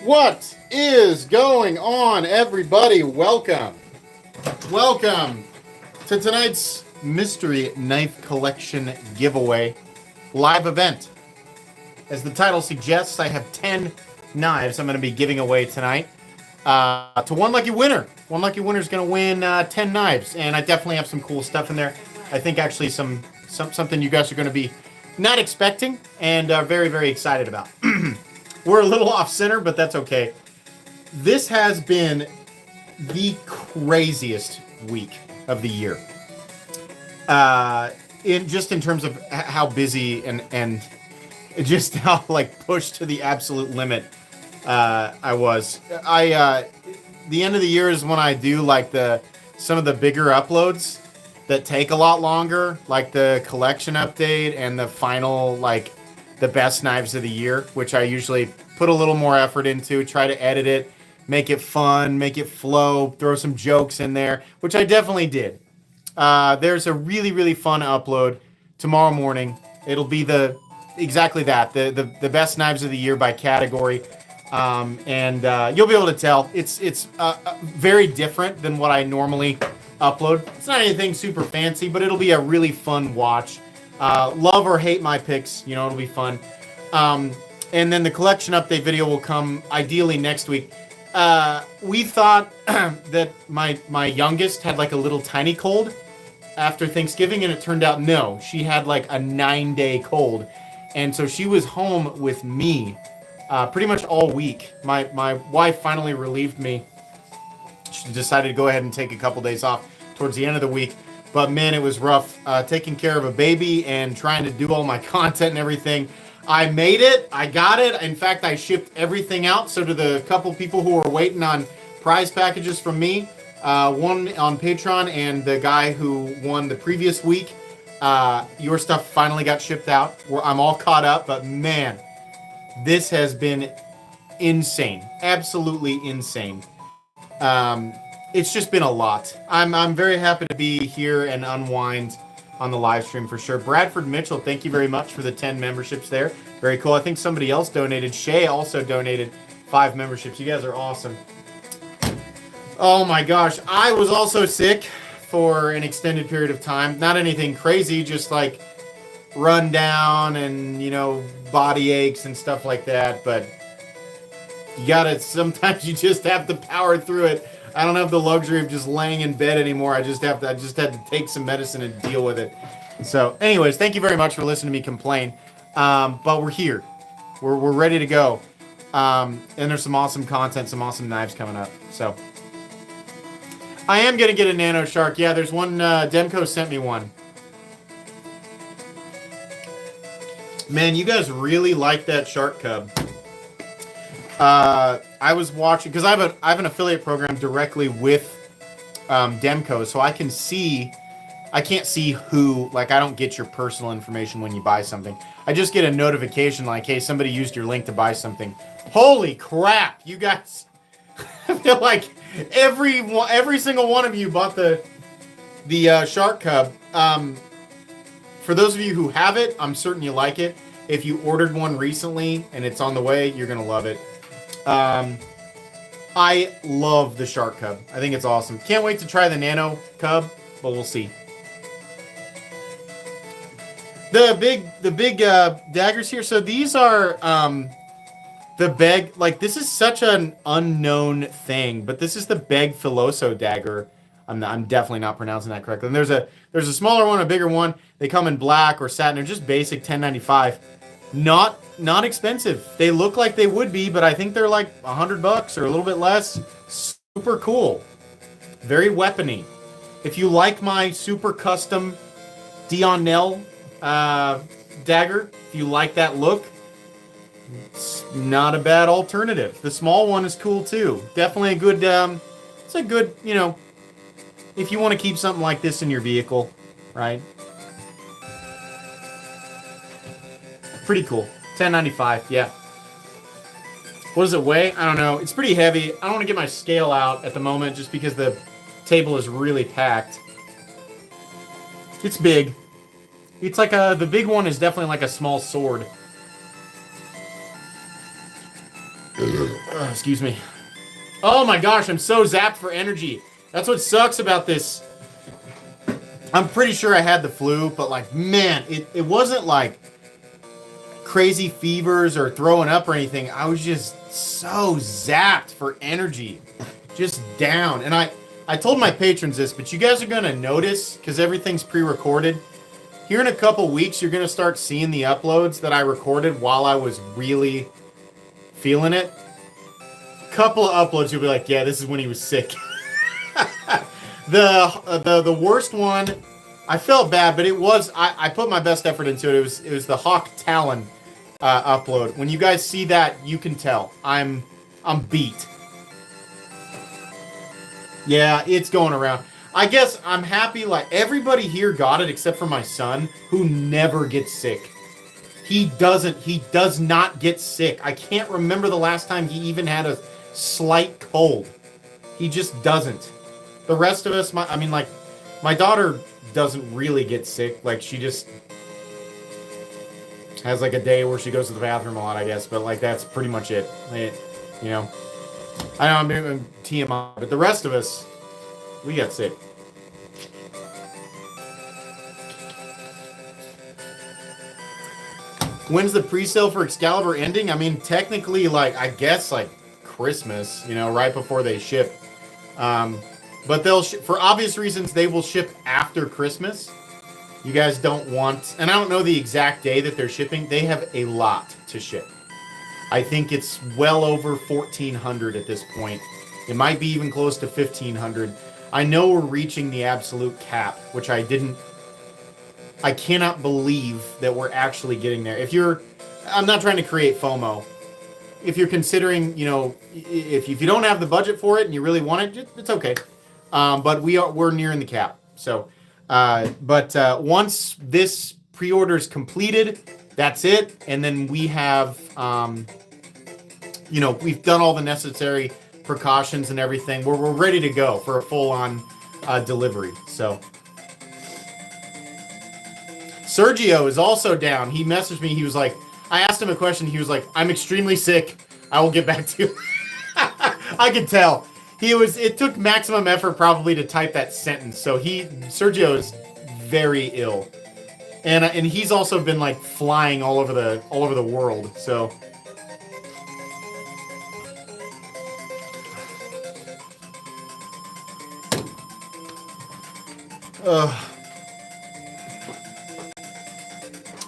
What is going on, everybody? Welcome. Welcome to tonight's Mystery Knife Collection giveaway live event. As the title suggests, I have 10 knives I'm going to be giving away tonight to one lucky winner. One lucky winner is going to win 10 knives, and I definitely have some cool stuff in there. I think actually something you guys are going to be not expecting and very, very excited about. We're a little off center, but that's okay. This has been the craziest week of the year. In terms of how busy and just how like pushed to the absolute limit I was. The end of the year is when I do like some of the bigger uploads that take a lot longer, like the collection update and the final like the best knives of the year, which I usually put a little more effort into, try to edit it, make it fun, make it flow, throw some jokes in there, which I definitely did. There's a really, really fun upload tomorrow morning. It'll be exactly that, the best knives of the year by category. And you'll be able to tell it's very different than what I normally upload. It's not anything super fancy, but it'll be a really fun watch. Love or hate my picks, it'll be fun. And then the collection update video will come ideally next week. We thought that my youngest had like a little tiny cold after Thanksgiving, and it turned out no, she had like a 9-day cold. And so she was home with me pretty much all week. My wife finally relieved me. She decided to go ahead and take a couple days off towards the end of the week. But man, it was rough taking care of a baby and trying to do all my content and everything. I made it. I got it. In fact, I shipped everything out. So to the couple people who were waiting on prize packages from me, one on Patreon and the guy who won the previous week, your stuff finally got shipped out. I'm all caught up, but man, this has been insane. Absolutely insane. It's just been a lot. I'm very happy to be here and unwind on the live stream for sure. Bradford Mitchell, thank you very much for the 10 memberships there. Very cool. I think somebody else donated. Shay also donated 5 memberships. You guys are awesome. Oh my gosh. I was also sick for an extended period of time. Not anything crazy, just like run down and, body aches and stuff like that. But sometimes you just have to power through it. I don't have the luxury of just laying in bed anymore. I just had to take some medicine and deal with it. So anyways, thank you very much for listening to me complain. But we're here. We're ready to go. And there's some awesome content, some awesome knives coming up. So I am going to get a Nano Shark. Yeah, there's one. Demco sent me one. Man, you guys really like that Shark Cub. I was watching because I have an affiliate program directly with Demco, so I can't see who, like, I don't get your personal information when you buy something. I just get a notification like, hey, somebody used your link to buy something. Holy crap, you guys! I feel like every single one of you bought the Shark Cub. For those of you who have it, I'm certain you like it. If you ordered one recently and it's on the way, you're gonna love it. I love the Shark Cub. I think it's awesome. Can't wait to try the Nano Cub, but we'll see. The big daggers here. So these are the Beg. Like, this is such an unknown thing, but this is the Beg Filoso dagger. I'm definitely not pronouncing that correctly. And there's a smaller one, a bigger one. They come in black or satin. They're just basic $10.95. Not expensive. They look like they would be, but I think they're like $100 or a little bit less. Super cool. Very weapony. If you like my super custom Dion Nell dagger, if you like that look, it's not a bad alternative. The small one is cool too. Definitely a good, it's a good, if you want to keep something like this in your vehicle, right? Pretty cool. $10.95, yeah. What does it weigh? I don't know. It's pretty heavy. I don't want to get my scale out at the moment just because the table is really packed. It's big. It's like the big one is definitely like a small sword. Excuse me. Oh my gosh, I'm so zapped for energy. That's what sucks about this. I'm pretty sure I had the flu, but like, man, it wasn't like crazy fevers or throwing up or anything. I was just so zapped for energy. Just down. And I told my patrons this, but you guys are going to notice, because everything's pre-recorded. Here in a couple weeks, you're going to start seeing the uploads that I recorded while I was really feeling it. Couple of uploads, you'll be like, yeah, this is when he was sick. The worst one, I felt bad, but it was, I put my best effort into it. It was the Hawk Talon upload. When you guys see that, you can tell. I'm beat. Yeah, it's going around. I guess I'm happy, like, everybody here got it except for my son, who never gets sick. He does not get sick. I can't remember the last time he even had a slight cold. He just doesn't. The rest of us, my daughter doesn't really get sick. Like, she just has, like, a day where she goes to the bathroom a lot, I guess. But, like, that's pretty much it. You know? I know I'm doing TMI, but the rest of us, we got sick. When's the pre-sale for Excalibur ending? I mean, technically, like, I guess, like, Christmas, you know, right before they ship. But they'll, for obvious reasons, they will ship after Christmas. You guys don't want, and I don't know the exact day that they're shipping. They have a lot to ship. I think it's well over 1,400 at this point. It might be even close to 1,500. I know we're reaching the absolute cap, which I cannot believe that we're actually getting there. I'm not trying to create FOMO. If you're considering, you know, if you don't have the budget for it and you really want it, it's okay. But we're nearing the cap. So, once this pre-order is completed, that's it. And then we have, you know, we've done all the necessary precautions and everything. We're ready to go for a full-on delivery. So, Sergio is also down. He messaged me. He was like, I asked him a question. He was like, I'm extremely sick. I will get back to you. I could tell. It took maximum effort probably to type that sentence. So Sergio is very ill. And he's also been like flying all over the world. So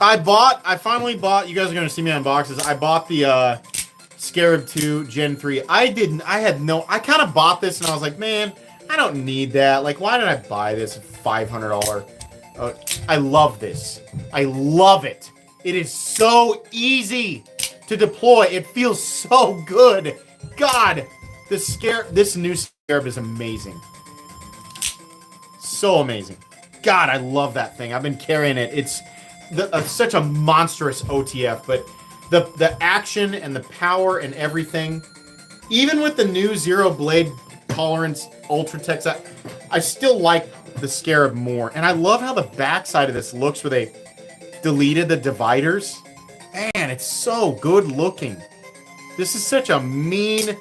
I finally bought, you guys are going to see me unbox this. I bought the Scarab 2 Gen 3. I kind of bought this and I was like, man, I don't need that. Like, why did I buy this $500? I love this. I love it. It is so easy to deploy. It feels so good. God, this new Scarab is amazing. So amazing. God, I love that thing. I've been carrying it. It's such a monstrous OTF, but the action and the power and everything, even with the new Zero Blade Tolerance Ultra Text, I still like the Scarab more. And I love how the backside of this looks where they deleted the dividers. Man, it's so good looking. This is such a mean,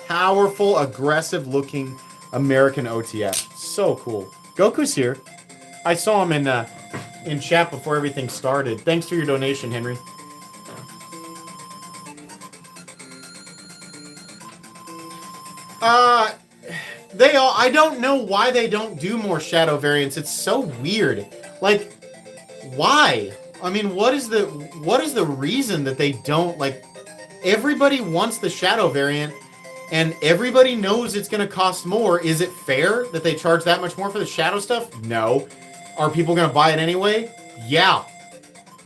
powerful, aggressive looking American OTF. So cool. Goku's here. I saw him in chat before everything started. Thanks for your donation, Henry. I don't know why they don't do more shadow variants. It's so weird. Like, why? I mean, what is the reason that they don't, like, everybody wants the shadow variant and everybody knows it's going to cost more. Is it fair that they charge that much more for the shadow stuff? No. Are people going to buy it anyway? Yeah.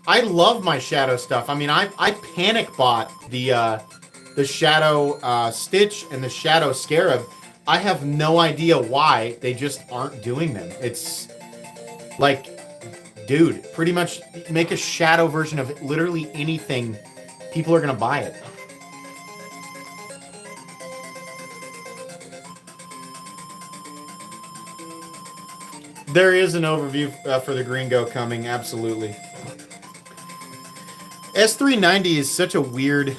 I love my shadow stuff. I mean, I panic bought the shadow Stitch and the shadow Scarab. I have no idea why they just aren't doing them. It's like, dude, pretty much make a shadow version of literally anything. People are going to buy it. There is an overview for the Gringo coming, absolutely. S390 is such a weird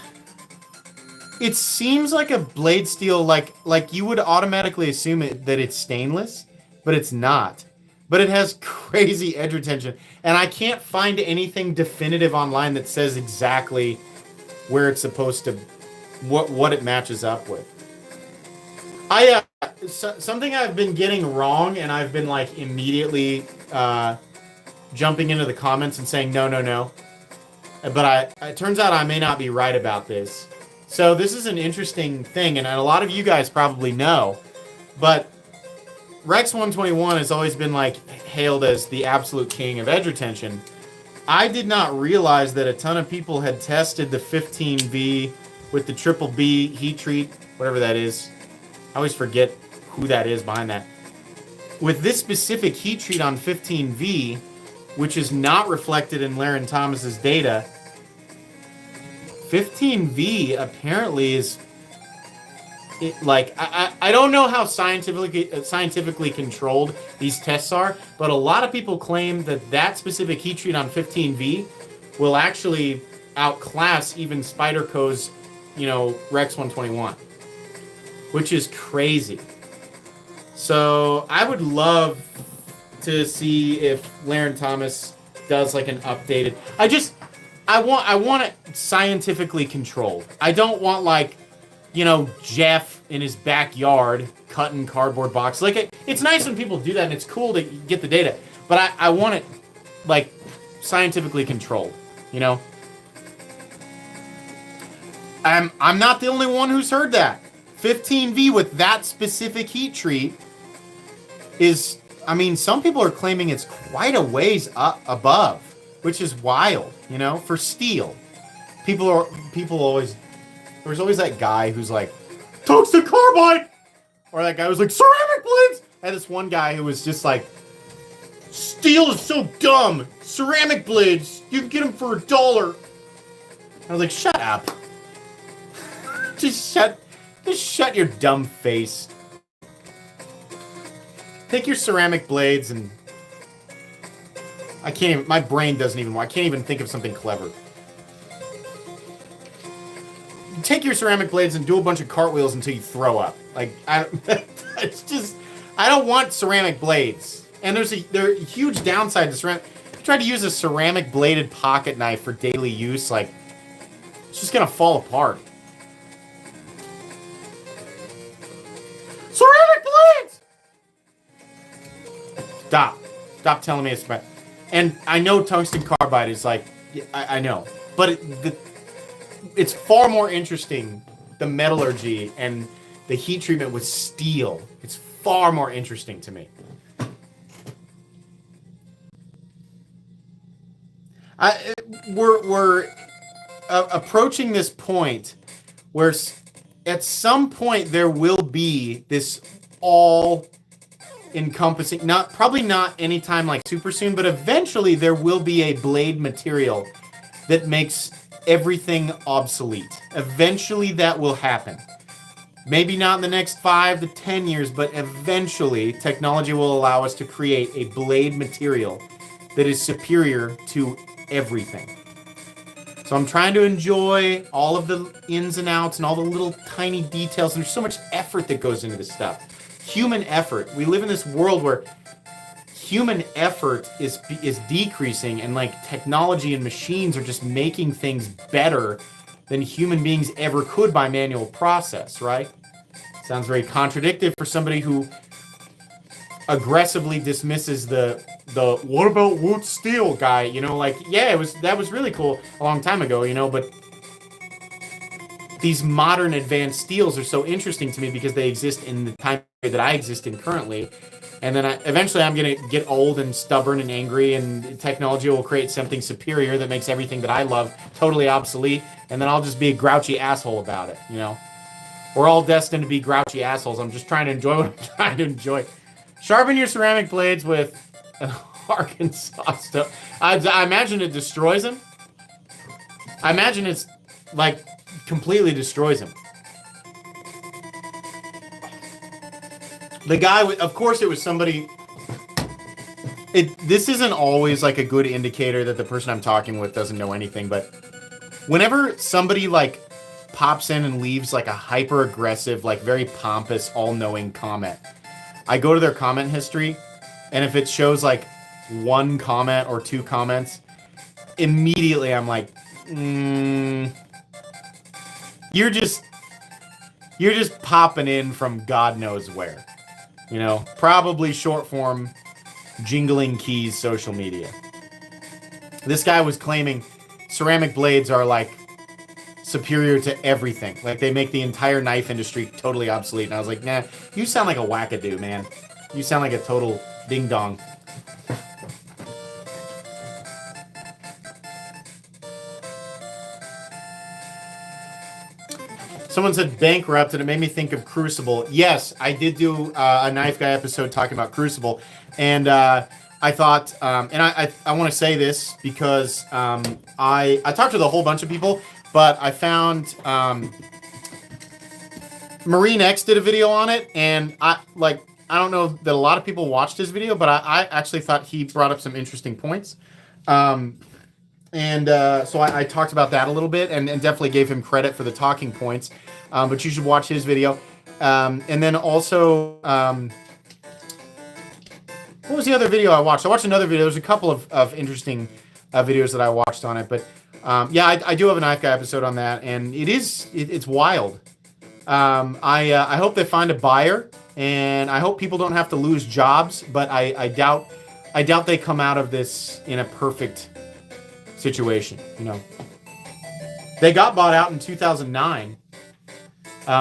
It seems like a blade steel, like you would automatically assume that it's stainless, but it's not. But it has crazy edge retention, and I can't find anything definitive online that says exactly where it's supposed to, what it matches up with. Something I've been getting wrong, and I've been like immediately jumping into the comments and saying no, no, no. But it turns out I may not be right about this. So this is an interesting thing, and a lot of you guys probably know, but Rex 121 has always been like hailed as the absolute king of edge retention. I did not realize that a ton of people had tested the 15V with the triple B heat treat, whatever that is. I always forget who that is behind that. With this specific heat treat on 15V, which is not reflected in Laren Thomas's data, 15V apparently is I don't know how scientifically controlled these tests are, but a lot of people claim that specific heat treat on 15V will actually outclass even Spyderco's, Rex 121, which is crazy. So I would love to see if Laren Thomas does like an updated. I want it scientifically controlled. I don't want Jeff in his backyard cutting cardboard boxes. It's nice when people do that, and it's cool to get the data. But I want it scientifically controlled. I'm not the only one who's heard that. 15V with that specific heat treat is. Some people are claiming it's quite a ways up above, which is wild. For steel, people always. There's always that guy who's like, tungsten carbide! Or that guy who's like, ceramic blades! I had this one guy who was just like, steel is so dumb! Ceramic blades, you can get them for $1. I was like, shut up. Just shut your dumb face. Take your ceramic blades and... my brain doesn't even... I can't even think of something clever. Take your ceramic blades and do a bunch of cartwheels until you throw up. It's just, I don't want ceramic blades. And there's a huge downside to ceramic. If you try to use a ceramic bladed pocket knife for daily use, it's just gonna fall apart. Ceramic blades! Stop telling me it's bad. And I know tungsten carbide is I know, but it's far more interesting, the metallurgy and the heat treatment with steel. It's far more interesting to me. We're approaching this point where at some point there will be this all-encompassing, probably not anytime super soon, but eventually there will be a blade material that makes everything obsolete. Eventually that will happen. Maybe not in the next 5 to 10 years, but eventually technology will allow us to create a blade material that is superior to everything. So I'm trying to enjoy all of the ins and outs and all the little tiny details, and there's so much effort that goes into this stuff. Human effort. We live in this world where human effort is decreasing, and technology and machines are just making things better than human beings ever could by manual process, right? Sounds very contradictory for somebody who aggressively dismisses the what about wood steel guy, yeah, that was really cool a long time ago, but these modern advanced steels are so interesting to me because they exist in the time that I exist in currently. And then eventually I'm going to get old and stubborn and angry, and technology will create something superior that makes everything that I love totally obsolete. And then I'll just be a grouchy asshole about it, We're all destined to be grouchy assholes. I'm just trying to enjoy what I'm trying to enjoy. Sharpen your ceramic blades with an Arkansas stuff. I imagine it destroys them. I imagine it's completely destroys him. The guy, of course, it was somebody. This isn't always a good indicator that the person I'm talking with doesn't know anything, but whenever somebody pops in and leaves like a hyper aggressive, like very pompous, all-knowing comment. I go to their comment history, and if it shows like one comment or two comments, immediately I'm like, you're just popping in from God knows where. You know, probably short form jingling keys social media. This guy was claiming ceramic blades are like superior to everything. Like they make the entire knife industry totally obsolete. And I was like, nah, you sound like a wackadoo, man. You sound like a total ding dong. Someone said bankrupt, and it made me think of Crucible. Yes, I did do a Knife Guy episode talking about Crucible, and I thought, and I want to say this because I talked to a whole bunch of people, but I found Marine X did a video on it, and I don't know that a lot of people watched his video, but I actually thought he brought up some interesting points. So I talked about that a little bit and definitely gave him credit for the talking points. But you should watch his video. And then also, what was the other video I watched? I watched another video. There's a couple of interesting videos that I watched on it. But yeah, I do have a Knife Guy episode on that. And it's wild. I hope they find a buyer. And I hope people don't have to lose jobs. But I doubt they come out of this in a perfect situation. You know, they got bought out in 2009.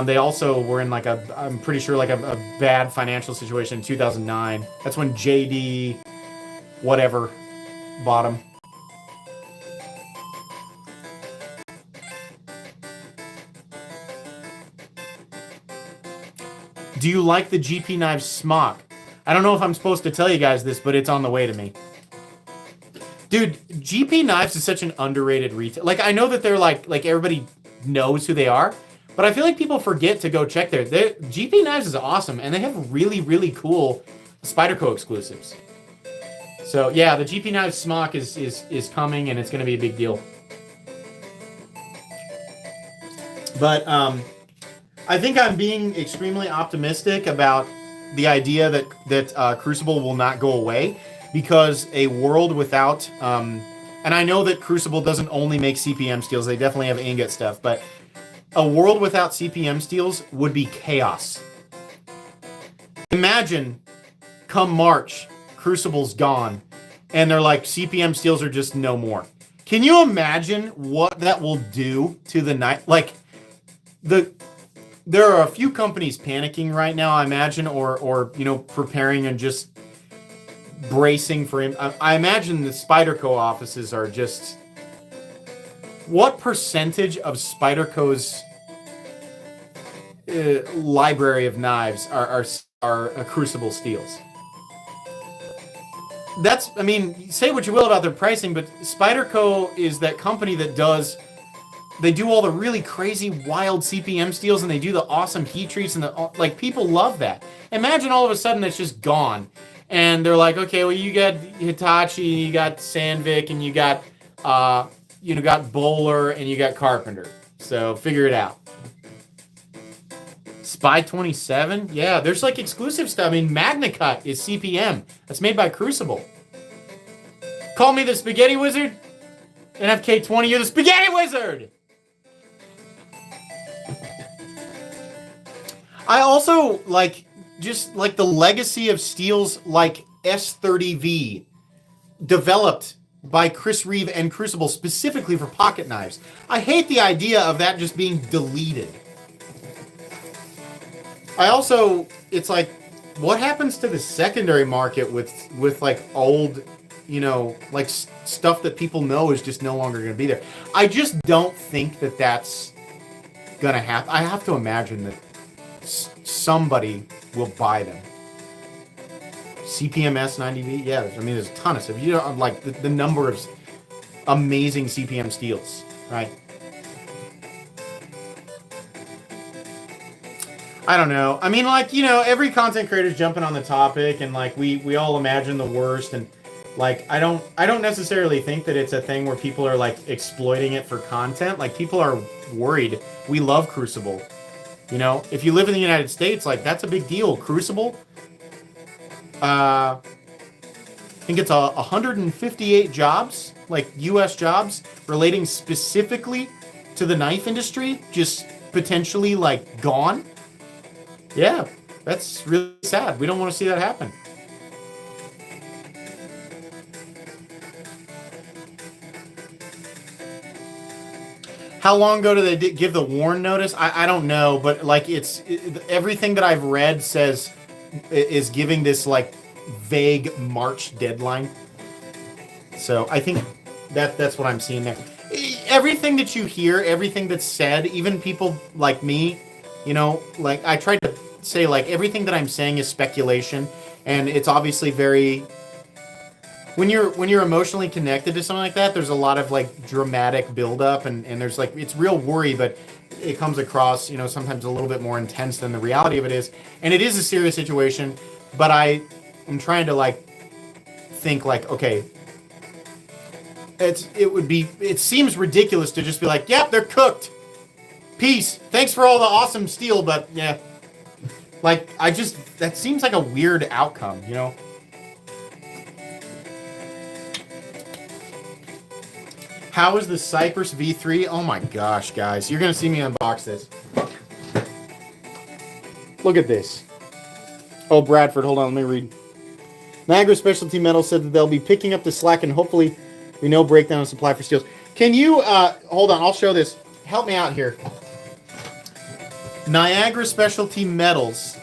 They also were in like I'm pretty sure like a bad financial situation in 2009. That's when JD whatever bought them. Do you like the GP Knives smock? I don't know if I'm supposed to tell you guys this, but it's on the way to me. Dude, GP Knives is such an underrated retail. Like, I know that they're like everybody knows who they are, but I feel like people forget to go check there. GP Knives is awesome, and they have really, really cool Spyderco exclusives. So yeah, the GP Knives smock is coming, and it's going to be a big deal. But I think I'm being extremely optimistic about the idea that Crucible will not go away. Because a world without, and I know that Crucible doesn't only make CPM steels, they definitely have ingot stuff, but a world without CPM steels would be chaos. Imagine, come March, Crucible's gone, and they're like, CPM steels are just no more. Can you imagine what that will do to the knife? Like, there are a few companies panicking right now, I imagine, or you know, preparing and just bracing for him. I imagine the Spyderco offices are just... What percentage of Spyderco's library of knives are Crucible steels? That's, I mean, say what you will about their pricing, but Spyderco is that company that does... They do all the really crazy, wild CPM steels, and they do the awesome heat treats, and like, people love that. Imagine all of a sudden it's just gone. And they're like, okay, well, you got Hitachi, you got Sandvik, and you got Bowler, and you got Carpenter. So figure it out. Spy 27? Yeah, there's like exclusive stuff. I mean, MagnaCut is CPM. That's made by Crucible. Call me the Spaghetti Wizard. NFK20, you're the Spaghetti Wizard! I also like... Just like the legacy of steels like S30V developed by Chris Reeve and Crucible specifically for pocket knives. I hate the idea of that just being deleted. I also, it's like, what happens to the secondary market with like old, you know, like stuff that people know is just no longer going to be there? I just don't think that that's going to happen. I have to imagine that somebody will buy them. CPMS 90V, yeah. I mean, there's a ton of stuff. You know, like the number of amazing CPM steels, right? I don't know. I mean, like, you know, every content creator's jumping on the topic, and like we all imagine the worst, and Like, I don't necessarily think that it's a thing where people are like exploiting it for content. Like, people are worried. We love Crucible. You know, if you live in the United States, like, that's a big deal. Crucible, I think it's 158 jobs, like U.S. jobs, relating specifically to the knife industry, just potentially like gone. Yeah, that's really sad. We don't want to see that happen. How long ago did they give the warn notice? I don't know, but like everything that I've read says is giving this like vague March deadline. So I think that's what I'm seeing there. Everything that you hear, everything that's said, even people like me, you know, like I tried to say like everything that I'm saying is speculation, and it's obviously very when you're emotionally connected to something like that, there's a lot of like dramatic buildup, and there's like it's real worry, but it comes across, you know, sometimes a little bit more intense than the reality of it is, and it is a serious situation. But I'm trying to like think like, okay, it seems ridiculous to just be like, yep, they're cooked. Peace. Thanks for all the awesome steel, but yeah, like that seems like a weird outcome, you know. How is the Cypress V3? Oh my gosh, guys. You're going to see me unbox this. Look at this. Oh, Bradford, hold on, let me read. Niagara Specialty Metals said that they'll be picking up the slack and hopefully we know breakdown of supply for steels. Can you, hold on, I'll show this. Help me out here. Niagara Specialty Metals.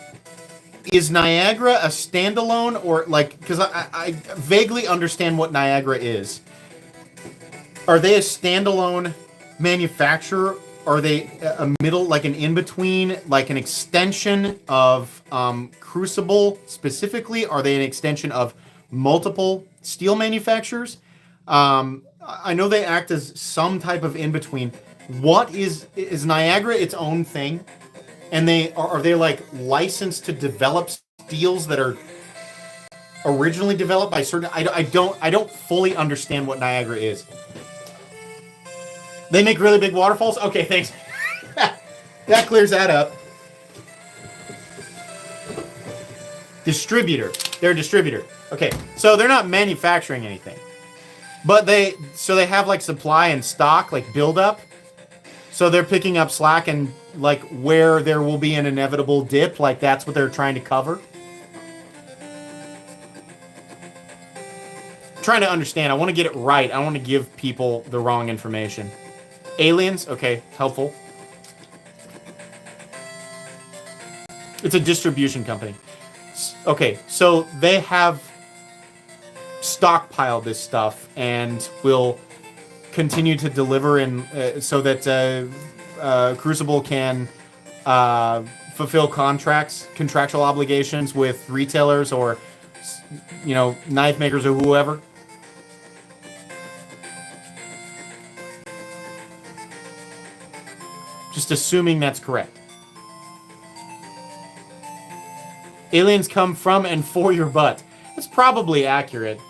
Is Niagara a standalone or like, because I vaguely understand what Niagara is. Are they a standalone manufacturer? Are they a middle, like an in-between, like an extension of Crucible specifically? Are they an extension of multiple steel manufacturers? I know they act as some type of in-between. What is Niagara its own thing? And are they like licensed to develop steels that are originally developed by certain? I don't fully understand what Niagara is. They make really big waterfalls? Okay, thanks. That clears that up. Distributor. They're a distributor. Okay, so they're not manufacturing anything. But they have like supply and stock, like build up. So they're picking up slack and like where there will be an inevitable dip, like that's what they're trying to cover. Trying to understand. I want to get it right. I don't want to give people the wrong information. Aliens, okay, helpful. It's a distribution company. Okay, so they have stockpiled this stuff and will continue to deliver so that Crucible can fulfill contractual obligations with retailers or, you know, knife makers or whoever. Just assuming that's correct. Aliens come from and for your butt. That's probably accurate.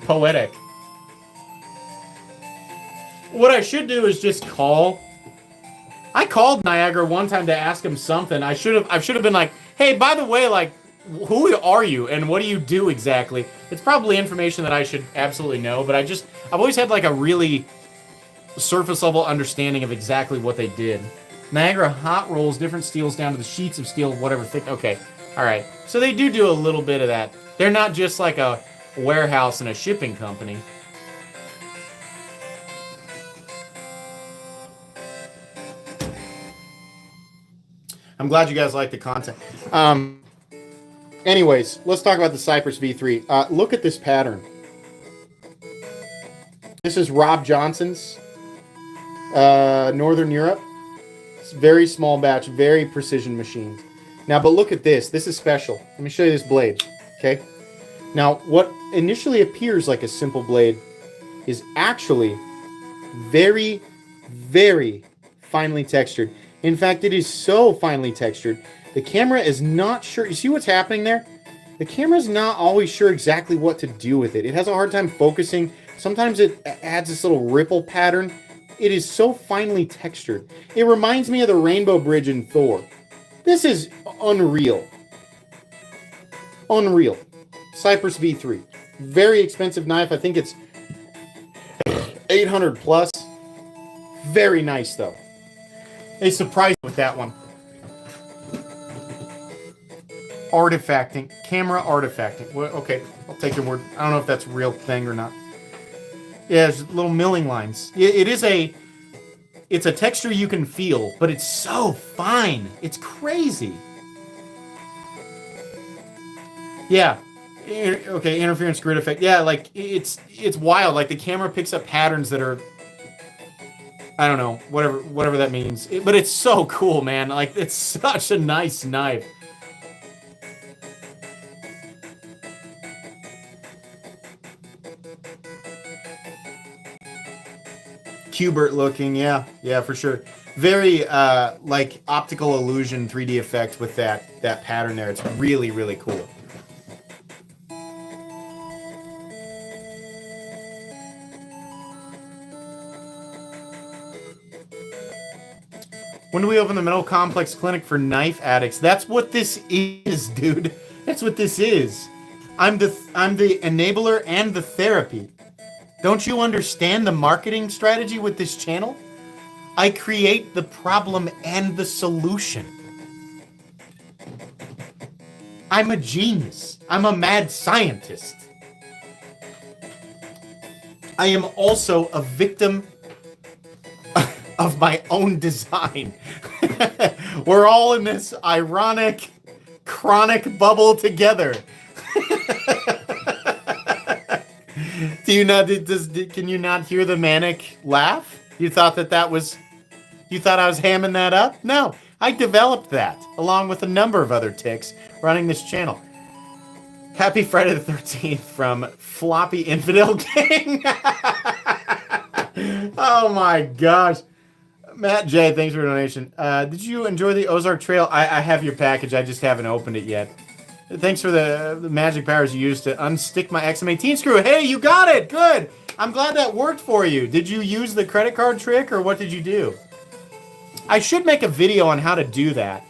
Poetic. What I should do is just call. I called Niagara one time to ask him something. I should have been like, hey, by the way, like, who are you and what do you do exactly? It's probably information that I should absolutely know, but I've always had like a really surface level understanding of exactly what they did. Niagara hot rolls different steels down to the sheets of steel, whatever thick. Okay, all right. So they do a little bit of that. They're not just like a warehouse and a shipping company. I'm glad you guys like the content. Anyways, let's talk about the Cypress V3. Look at this pattern. This is Rob Johnson's. Northern Europe. It's very small batch, very precision machined. Now, but look at this. This is special. Let me show you this blade. Okay. Now, what initially appears like a simple blade is actually very, very finely textured. In fact, it is so finely textured, the camera is not sure. You see what's happening there? The camera's not always sure exactly what to do with it. It has a hard time focusing. Sometimes it adds this little ripple pattern. It is so finely textured. It reminds me of the Rainbow Bridge in Thor. This is unreal. Unreal. Cypress V3. Very expensive knife. I think it's 800 plus. Very nice though. They surprised me with that one. Artifacting. Camera artifacting. Well, okay, I'll take your word. I don't know if that's a real thing or not. Yeah, there's little milling lines. It's a texture you can feel, but it's so fine. It's crazy. Yeah. Okay, interference grid effect. Yeah, like it's wild. Like the camera picks up patterns that are, I don't know, whatever that means. But it's so cool, man. Like it's such a nice knife. Cubert looking, yeah, for sure. Very like optical illusion 3D effect with that pattern there. It's really, really cool. When do we open the Metal Complex Clinic for knife addicts? That's what this is, dude. That's what this is. I'm the enabler and the therapy. Don't you understand the marketing strategy with this channel? I create the problem and the solution. I'm a genius. I'm a mad scientist. I am also a victim of my own design. We're all in this ironic, chronic bubble together. Can you not hear the manic laugh? You thought I was hamming that up? No, I developed that along with a number of other ticks running this channel. Happy Friday the 13th from Floppy Infidel King. Oh my gosh. Matt J, thanks for the donation. Did you enjoy the Ozark Trail? I have your package. I just haven't opened it yet. Thanks for the magic powers you used to unstick my XM18 screw. Hey, you got it. Good. I'm glad that worked for you. Did you use the credit card trick or what did you do? I should make a video on how to do that.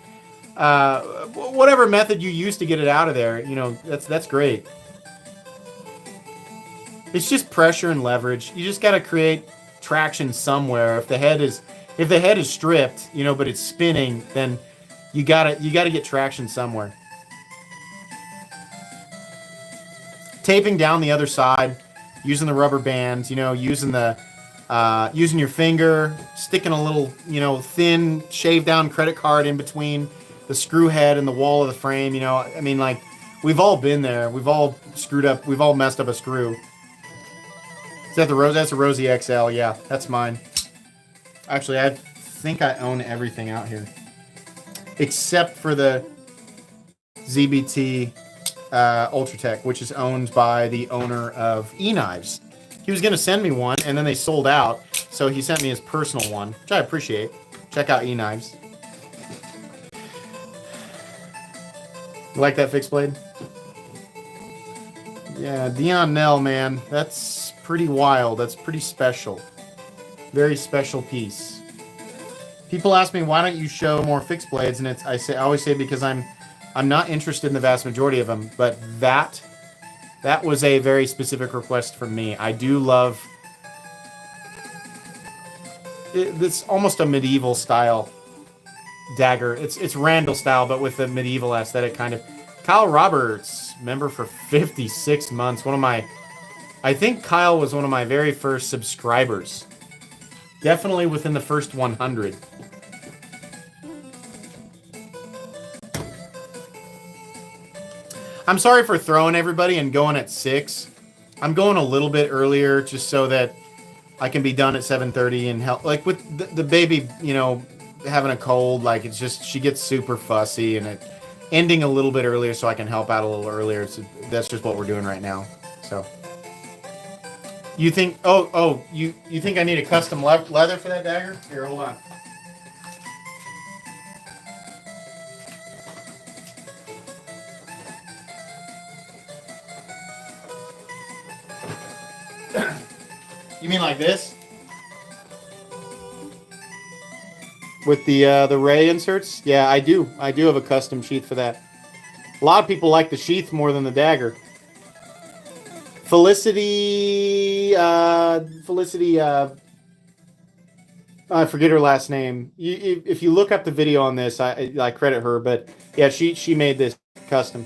Whatever method you use to get it out of there, you know, that's great. It's just pressure and leverage. You just got to create traction somewhere. If the head is stripped, you know, but it's spinning, then you gotta get traction somewhere. Taping down the other side, using the rubber bands, you know, using your finger, sticking a little, you know, thin shaved down credit card in between the screw head and the wall of the frame, you know. I mean, like, we've all been there. We've all screwed up. We've all messed up a screw. Is that the Rose? That's a Rosie XL. Yeah, that's mine. Actually, I think I own everything out here. Except for the ZBT Ultratech, which is owned by the owner of eKnives. He was going to send me one, and then they sold out, so he sent me his personal one, which I appreciate. Check out eKnives. You like that fixed blade? Yeah, Dion Nell, man. That's pretty wild. That's pretty special. Very special piece. People ask me, why don't you show more fixed blades? And I always say because I'm not interested in the vast majority of them, but that was a very specific request from me. I do love it's almost a medieval style dagger. It's Randall style, but with the medieval aesthetic kind of. Kyle Roberts, member for 56 months. I think Kyle was one of my very first subscribers. Definitely within the first 100. I'm sorry for throwing everybody and going at 6. I'm going a little bit earlier just so that I can be done at 7:30 and help. Like with the baby, you know, having a cold, like it's just, she gets super fussy and ending a little bit earlier so I can help out a little earlier. So that's just what we're doing right now. So you think, you think I need a custom leather for that dagger? Here, hold on. You mean like this? With the ray inserts? Yeah, I do. I do have a custom sheath for that. A lot of people like the sheath more than the dagger. Felicity, I forget her last name. If you look up the video on this, I credit her, but yeah, she made this custom.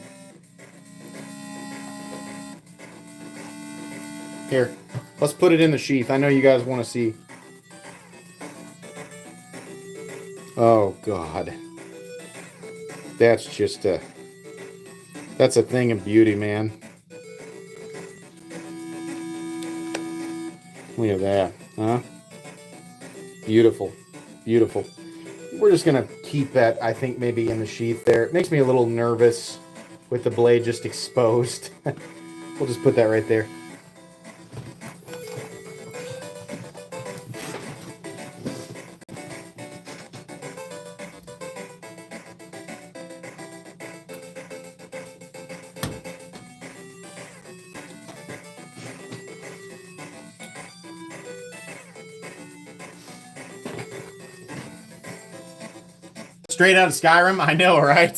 Here, let's put it in the sheath. I know you guys want to see. Oh God, that's just that's a thing of beauty, man. Look at that, huh? Beautiful, beautiful. We're just gonna keep that, I think, maybe in the sheath there. It makes me a little nervous with the blade just exposed. We'll just put that right there. Straight out of Skyrim, I know, right?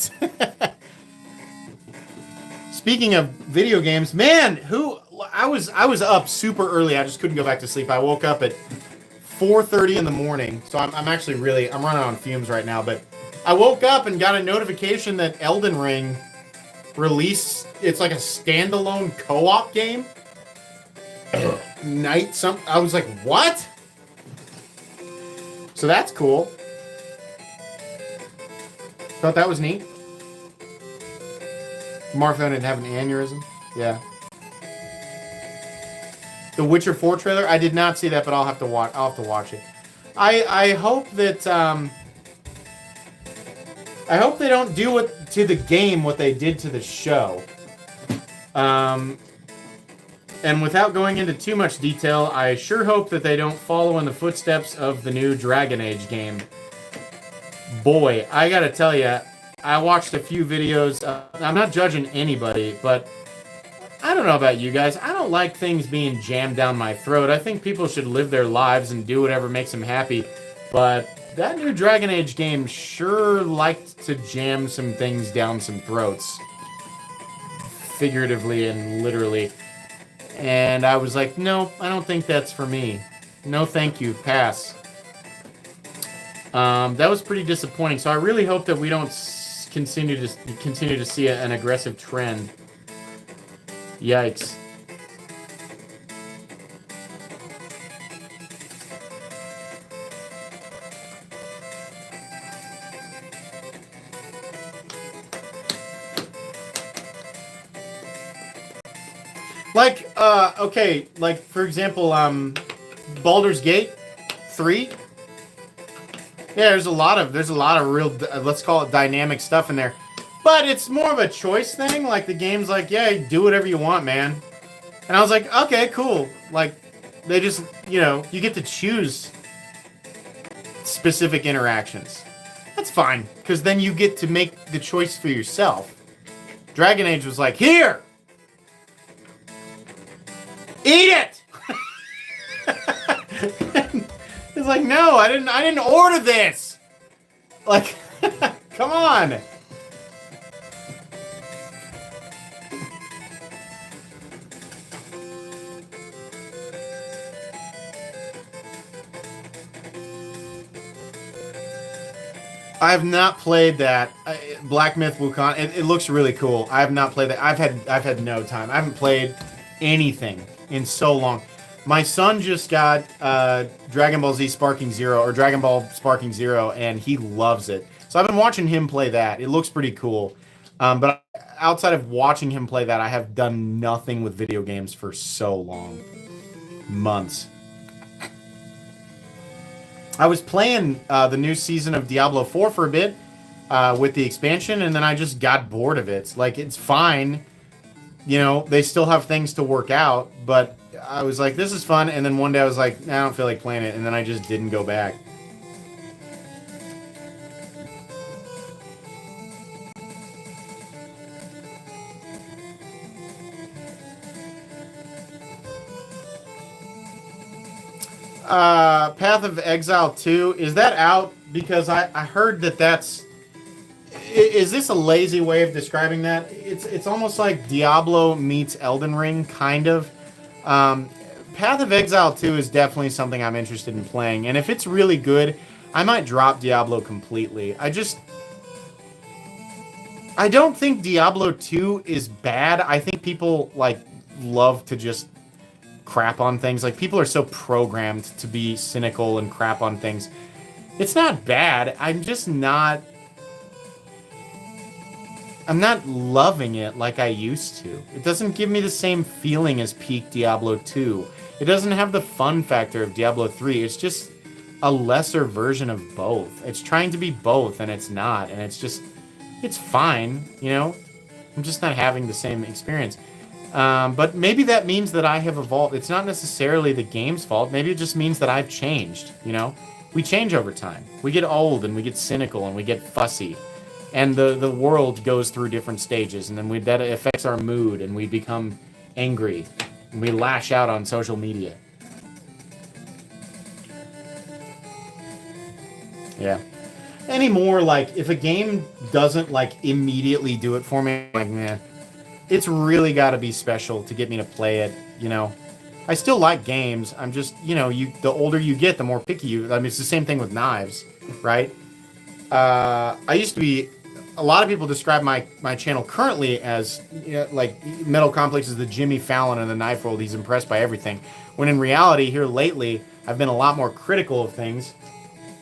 Speaking of video games, man, I was up super early. I just couldn't go back to sleep. I woke up at 4:30 in the morning, so I'm actually I'm running on fumes right now. But I woke up and got a notification that Elden Ring released. It's like a standalone co-op game. I was like, what? So that's cool. Thought that was neat. Martha didn't have an aneurysm. Yeah. The Witcher 4 trailer. I did not see that, but I'll have to watch it. I hope that I hope they don't do to the game what they did to the show. And without going into too much detail, I sure hope that they don't follow in the footsteps of the new Dragon Age game. Boy, I gotta tell you, I watched a few videos. I'm not judging anybody, but I don't know about you guys. I don't like things being jammed down my throat. I think people should live their lives and do whatever makes them happy. But that new Dragon Age game sure liked to jam some things down some throats. Figuratively and literally. And I was like, no, I don't think that's for me. No thank you, pass. That was pretty disappointing. So I really hope that we don't continue to see an aggressive trend. Yikes. Like, okay, like for example, Baldur's Gate 3. Yeah, there's a lot of real, let's call it dynamic stuff in there. But it's more of a choice thing. Like, the game's like, yeah, do whatever you want, man. And I was like, okay, cool. Like, they just, you get to choose specific interactions. That's fine, because then you get to make the choice for yourself. Dragon Age was like, here! Eat it! It's like, no, I didn't order this. Like, come on. I have not played that Black Myth Wukong. It looks really cool. I have not played that. I've had no time. I haven't played anything in so long. My son just got Dragon Ball Z Sparking Zero, or Dragon Ball Sparking Zero, and he loves it. So I've been watching him play that. It looks pretty cool. But outside of watching him play that, I have done nothing with video games for so long. Months. I was playing the new season of Diablo 4 for a bit with the expansion, and then I just got bored of it. Like, it's fine. They still have things to work out, but I was like, this is fun. And then one day I was like, I don't feel like playing it. And then I just didn't go back. Path of Exile 2, is that out? Because I heard that that's... Is this a lazy way of describing that? It's almost like Diablo meets Elden Ring, kind of. Path of Exile 2 is definitely something I'm interested in playing, and if it's really good, I might drop Diablo completely. I don't think Diablo 2 is bad. I think people, like, love to just crap on things. Like, people are so programmed to be cynical and crap on things. It's not bad. I'm not loving it like I used to. It doesn't give me the same feeling as peak Diablo 2. It doesn't have the fun factor of Diablo 3. It's just a lesser version of both. It's trying to be both, and it's not. And it's fine, you know? I'm just not having the same experience. But maybe that means that I have evolved. It's not necessarily the game's fault. Maybe it just means that I've changed, you know? We change over time. We get old, and we get cynical, and we get fussy. And the world goes through different stages, and then that affects our mood, and we become angry, and we lash out on social media. Yeah. Anymore, like, if a game doesn't, like, immediately do it for me, like, man, it's really got to be special to get me to play it, you know? I still like games. I'm just, you know, the older you get, the more picky you... I mean, it's the same thing with knives, right? I used to be... A lot of people describe my channel currently as, you know, like, Metal Complex is the Jimmy Fallon in the knife world. He's impressed by everything. When in reality, here lately, I've been a lot more critical of things.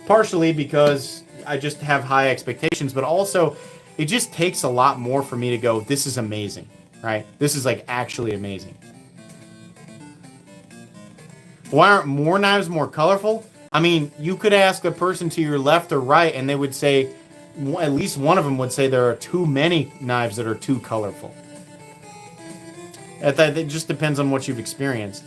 Partially because I just have high expectations, but also it just takes a lot more for me to go, this is amazing, right? This is, like, actually amazing. Why aren't more knives more colorful? I mean, you could ask a person to your left or right, and they would say... At least one of them would say there are too many knives that are too colorful. It just depends on what you've experienced.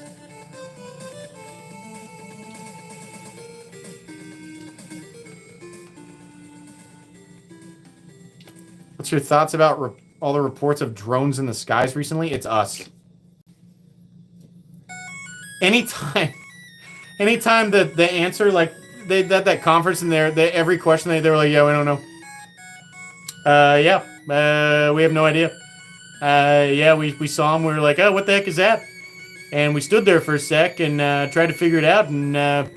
What's your thoughts about all the reports of drones in the skies recently? It's us. Anytime the answer, like, that conference in there, every question they were like, yeah, we don't know. We have no idea. Yeah, we saw him. We were like, oh, what the heck is that? And we stood there for a sec and tried to figure it out, and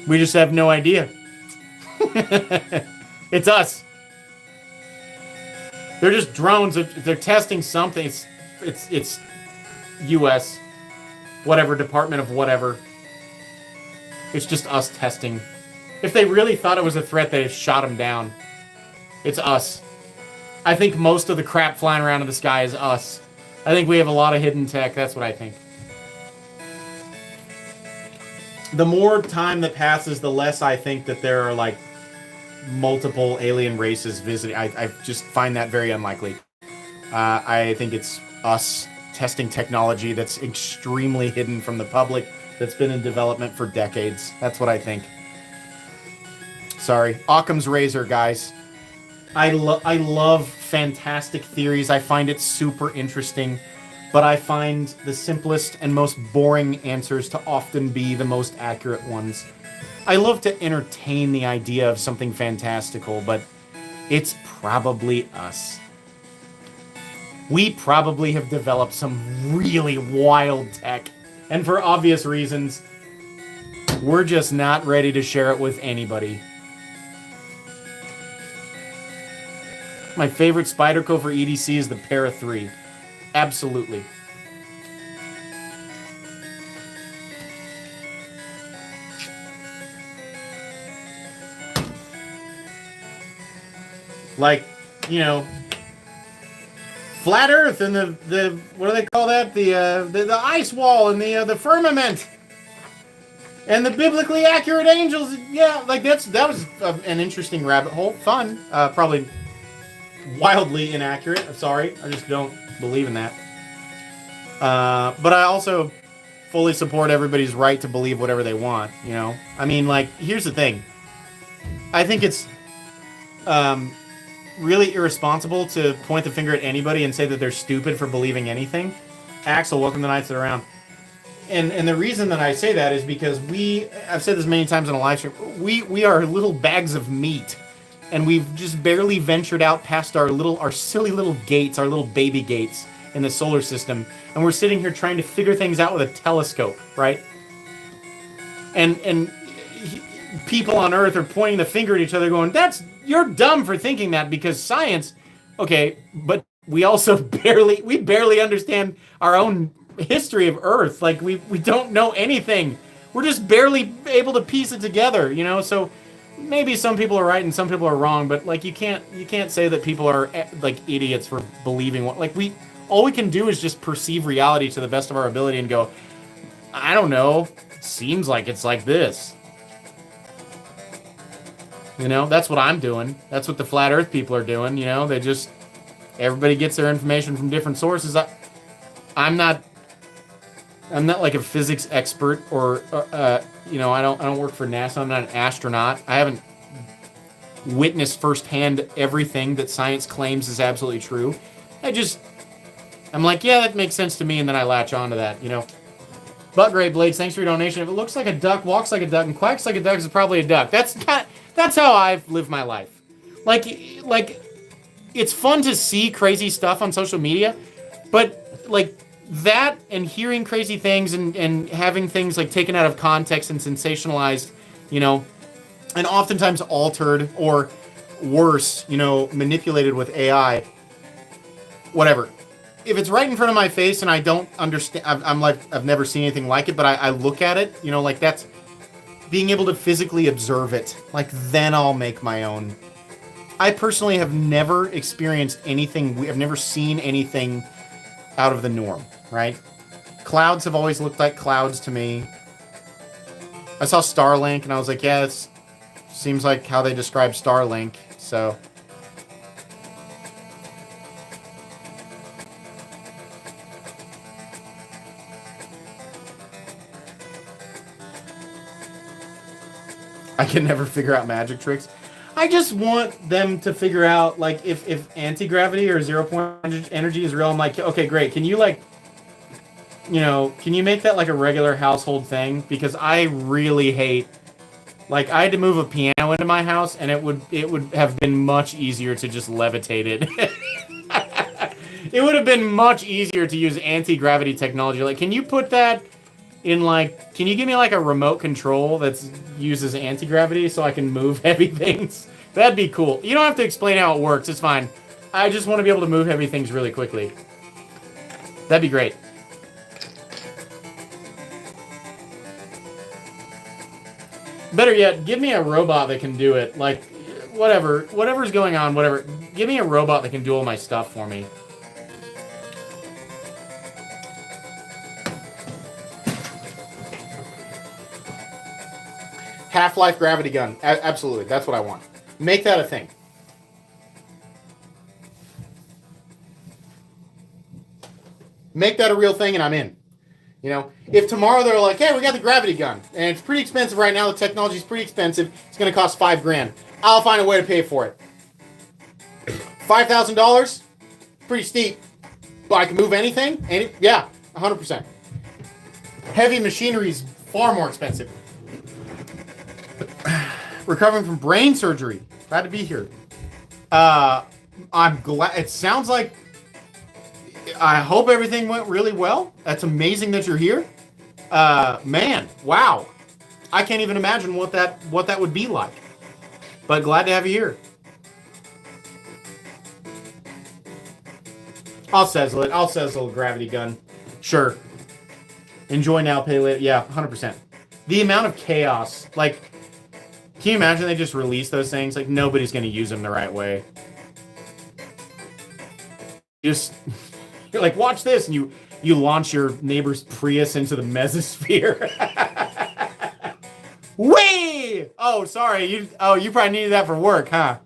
we just have no idea. It's us. They're just drones. They're testing something. It's U.S. whatever, Department of whatever. It's just us testing. If they really thought it was a threat, they'd have shot him down. It's us. I think most of the crap flying around in the sky is us. I think we have a lot of hidden tech. That's what I think. The more time that passes, the less I think that there are, like, multiple alien races visiting. I just find that very unlikely. I think it's us testing technology that's extremely hidden from the public, that's been in development for decades. That's what I think. Sorry. Occam's razor, guys. I love fantastic theories. I find it super interesting, but I find the simplest and most boring answers to often be the most accurate ones. I love to entertain the idea of something fantastical, but it's probably us. We probably have developed some really wild tech, and for obvious reasons, we're just not ready to share it with anybody. My favorite Spyderco for EDC is the Para 3. Absolutely. Like, you know, flat Earth and the what do they call that? The ice wall and the firmament and the biblically accurate angels. Yeah, like that was an interesting rabbit hole. Fun. Probably wildly inaccurate. I'm sorry. I just don't believe in that. But I also fully support everybody's right to believe whatever they want, you know? I mean, like, here's the thing. I think it's really irresponsible to point the finger at anybody and say that they're stupid for believing anything. Axel, welcome to Nights That Are Around. and the reason that I say that is because I've said this many times in a live stream, we are little bags of meat, and we've just barely ventured out past our silly little gates, our little baby gates in the solar system, and we're sitting here trying to figure things out with a telescope, right? And people on Earth are pointing the finger at each other going, you're dumb for thinking that, because science, okay, but we also barely understand our own history of Earth. Like, we don't know anything. We're just barely able to piece it together, you know? So maybe some people are right and some people are wrong, but like, you can't say that people are like idiots for believing what, like, all we can do is just perceive reality to the best of our ability and go, I don't know, seems like it's like this. You know, that's what I'm doing. That's what the flat earth people are doing, you know? Everybody gets their information from different sources. I'm not like a physics expert, or you know, I don't work for NASA. I'm not an astronaut. I haven't witnessed firsthand everything that science claims is absolutely true. I'm like, yeah, that makes sense to me, and then I latch onto that, you know. Butt Gray Blades, thanks for your donation. If it looks like a duck, walks like a duck, and quacks like a duck, it's probably a duck. That's how I've lived my life. Like it's fun to see crazy stuff on social media, but like that and hearing crazy things and having things like taken out of context and sensationalized, you know, and oftentimes altered or worse, you know, manipulated with AI, whatever. If it's right in front of my face and I don't understand, I'm like, I've never seen anything like it, but I look at it, you know, like that's being able to physically observe it. Like, then I'll make my own. I personally have never experienced anything. I've never seen anything out of the norm, right? Clouds have always looked like clouds to me. I saw Starlink and I was like, yeah, it seems like how they describe Starlink. So I can never figure out magic tricks. I just want them to figure out, like, if anti-gravity or 0-point energy is real. I'm like, okay, great. Can you, like, you know, can you make that like a regular household thing? Because I really hate, like, I had to move a piano into my house, and it would have been much easier to just levitate it. It would have been much easier to use anti-gravity technology. Like, can you put that in, like, can you give me like a remote control that uses anti-gravity so I can move heavy things? That'd be cool. You don't have to explain how it works. It's fine. I just want to be able to move heavy things really quickly. That'd be great. Better yet, give me a robot that can do it. Like, whatever's going on, whatever. Give me a robot that can do all my stuff for me. Half-life gravity gun. Absolutely. That's what I want. Make that a thing. Make that a real thing, and I'm in. You know, if tomorrow they're like, hey, we got the gravity gun, and it's pretty expensive right now, the technology's pretty expensive, it's going to cost $5,000. I'll find a way to pay for it. $5,000? Pretty steep. But I can move anything? Yeah, 100%. Heavy machinery is far more expensive. Recovering from brain surgery. Glad to be here. I'm glad. It sounds like, I hope everything went really well. That's amazing that you're here. Man, wow. I can't even imagine what that would be like. But glad to have you here. I'll sizzle it. I'll sizzle a gravity gun. Sure. Enjoy now, pay later. Yeah, 100%. The amount of chaos, like, can you imagine they just release those things? Like, nobody's going to use them the right way. You're like, watch this, and you launch your neighbor's Prius into the mesosphere. Whee! Oh, sorry. You probably needed that for work, huh?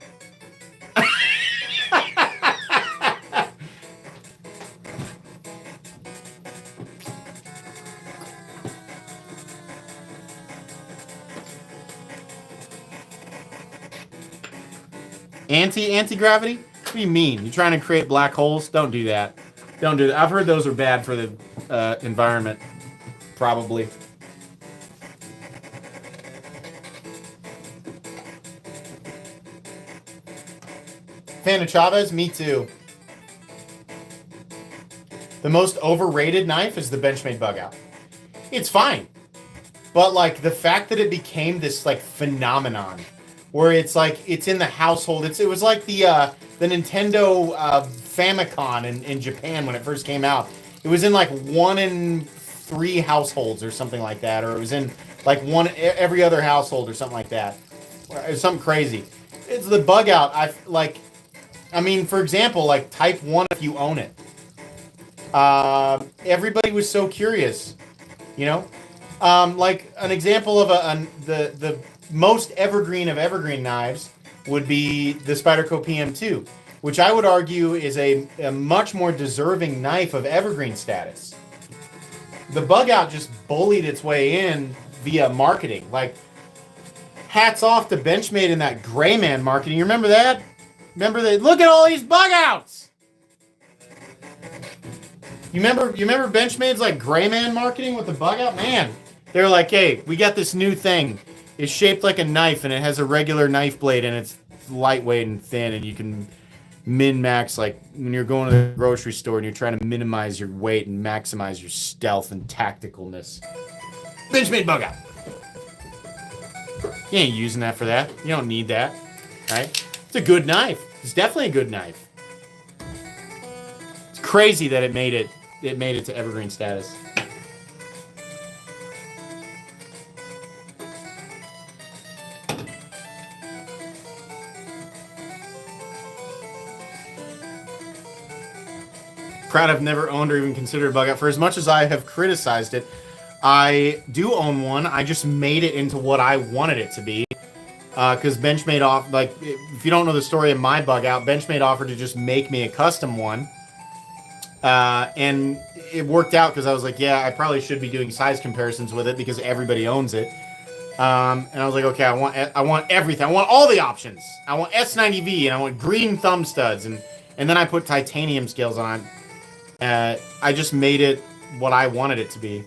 Anti-gravity? What do you mean? You trying to create black holes? Don't do that. Don't do that. I've heard those are bad for the environment. Probably. Fan of Chavez? Me too. The most overrated knife is the Benchmade Bug Out. It's fine. But like the fact that it became this like phenomenon where it's like it's in the household. It was like the Nintendo Famicom in Japan when it first came out. It was in like 1 in 3 households or something like that, or it was in like every other household or something like that. It's something crazy. It's the Bug Out. I mean, for example, like Type 1 if you own it. Everybody was so curious, you know? Like an example of the most evergreen of evergreen knives would be the Spyderco PM2, which I would argue is a much more deserving knife of evergreen status. The Bug Out just bullied its way in via marketing. Like, hats off to Benchmade in that Gray Man marketing. You remember that? Remember that? Look at all these Bug Outs! You remember Benchmade's like Gray Man marketing with the Bug Out? Man, they're like, hey, we got this new thing. It's shaped like a knife and it has a regular knife blade and it's lightweight and thin and you can min-max, like when you're going to the grocery store and you're trying to minimize your weight and maximize your stealth and tacticalness. Benchmade Bug Out. You ain't using that for that. You don't need that, right? It's a good knife. It's definitely a good knife. It's crazy that it made it to evergreen status. Proud I've never owned or even considered a Bug Out. For as much as I have criticized it, I do own one. I just made it into what I wanted it to be. Because Benchmade if you don't know the story of my Bug Out, Benchmade offered to just make me a custom one. And it worked out because I was like, yeah, I probably should be doing size comparisons with it because everybody owns it. And I was like, okay, I want everything. I want all the options. I want S90V and I want green thumb studs. And then I put titanium scales on. I just made it what I wanted it to be.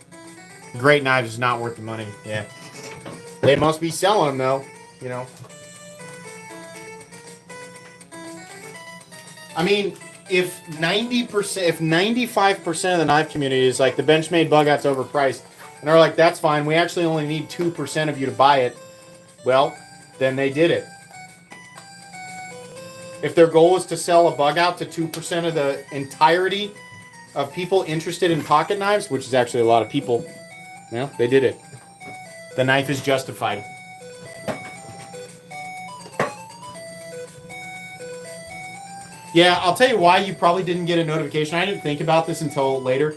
Great knives is not worth the money. Yeah. They must be selling them though, you know. I mean, if 95% of the knife community is like the Benchmade Bug Out's overpriced, and they're like, that's fine, we actually only need 2% of you to buy it, well, then they did it. If their goal is to sell a Bug Out to 2% of the entirety of people interested in pocket knives, which is actually a lot of people, well, they did it. The knife is justified. Yeah, I'll tell you why you probably didn't get a notification. I didn't think about this until later.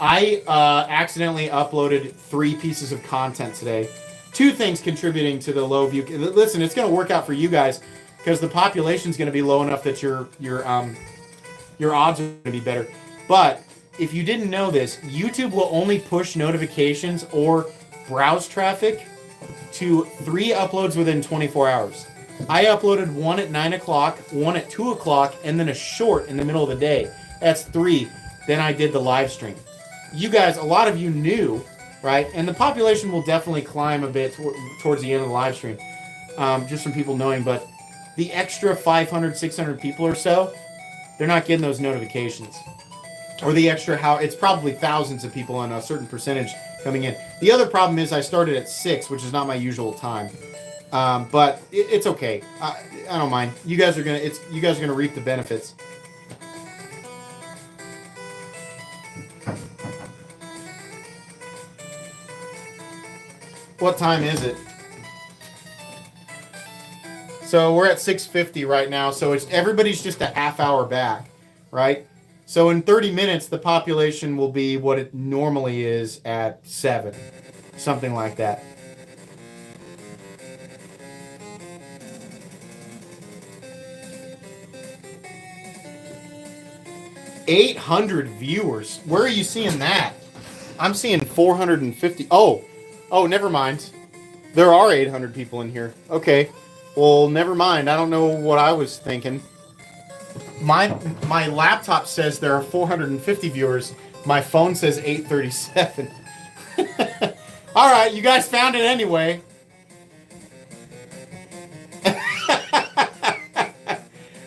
I accidentally uploaded 3 pieces of content today. 2 things contributing to the low view. Listen, it's going to work out for you guys because the population's going to be low enough that your odds are going to be better. But if you didn't know this, YouTube will only push notifications or browse traffic to 3 uploads within 24 hours. I uploaded 1 at 9 o'clock, 1 at 2 o'clock, and then a short in the middle of the day. That's 3. Then I did the live stream. You guys, a lot of you knew, right? And the population will definitely climb a bit towards the end of the live stream, just from people knowing. But the extra 500, 600 people or so, they're not getting those notifications. Or the extra, it's probably thousands of people on a certain percentage coming in. The other problem is I started at 6, which is not my usual time. But it's okay. I don't mind. You guys are gonna reap the benefits. What time is it? So we're at 6:50 right now. So everybody's just a half hour back, right? So in 30 minutes, the population will be what it normally is at 7, something like that. $800 viewers. Where are you seeing that? I'm seeing 450. Oh, never mind. There are 800 people in here. Okay. Well, never mind. I don't know what I was thinking. My laptop says there are 450 viewers. My phone says 837. All right, you guys found it anyway.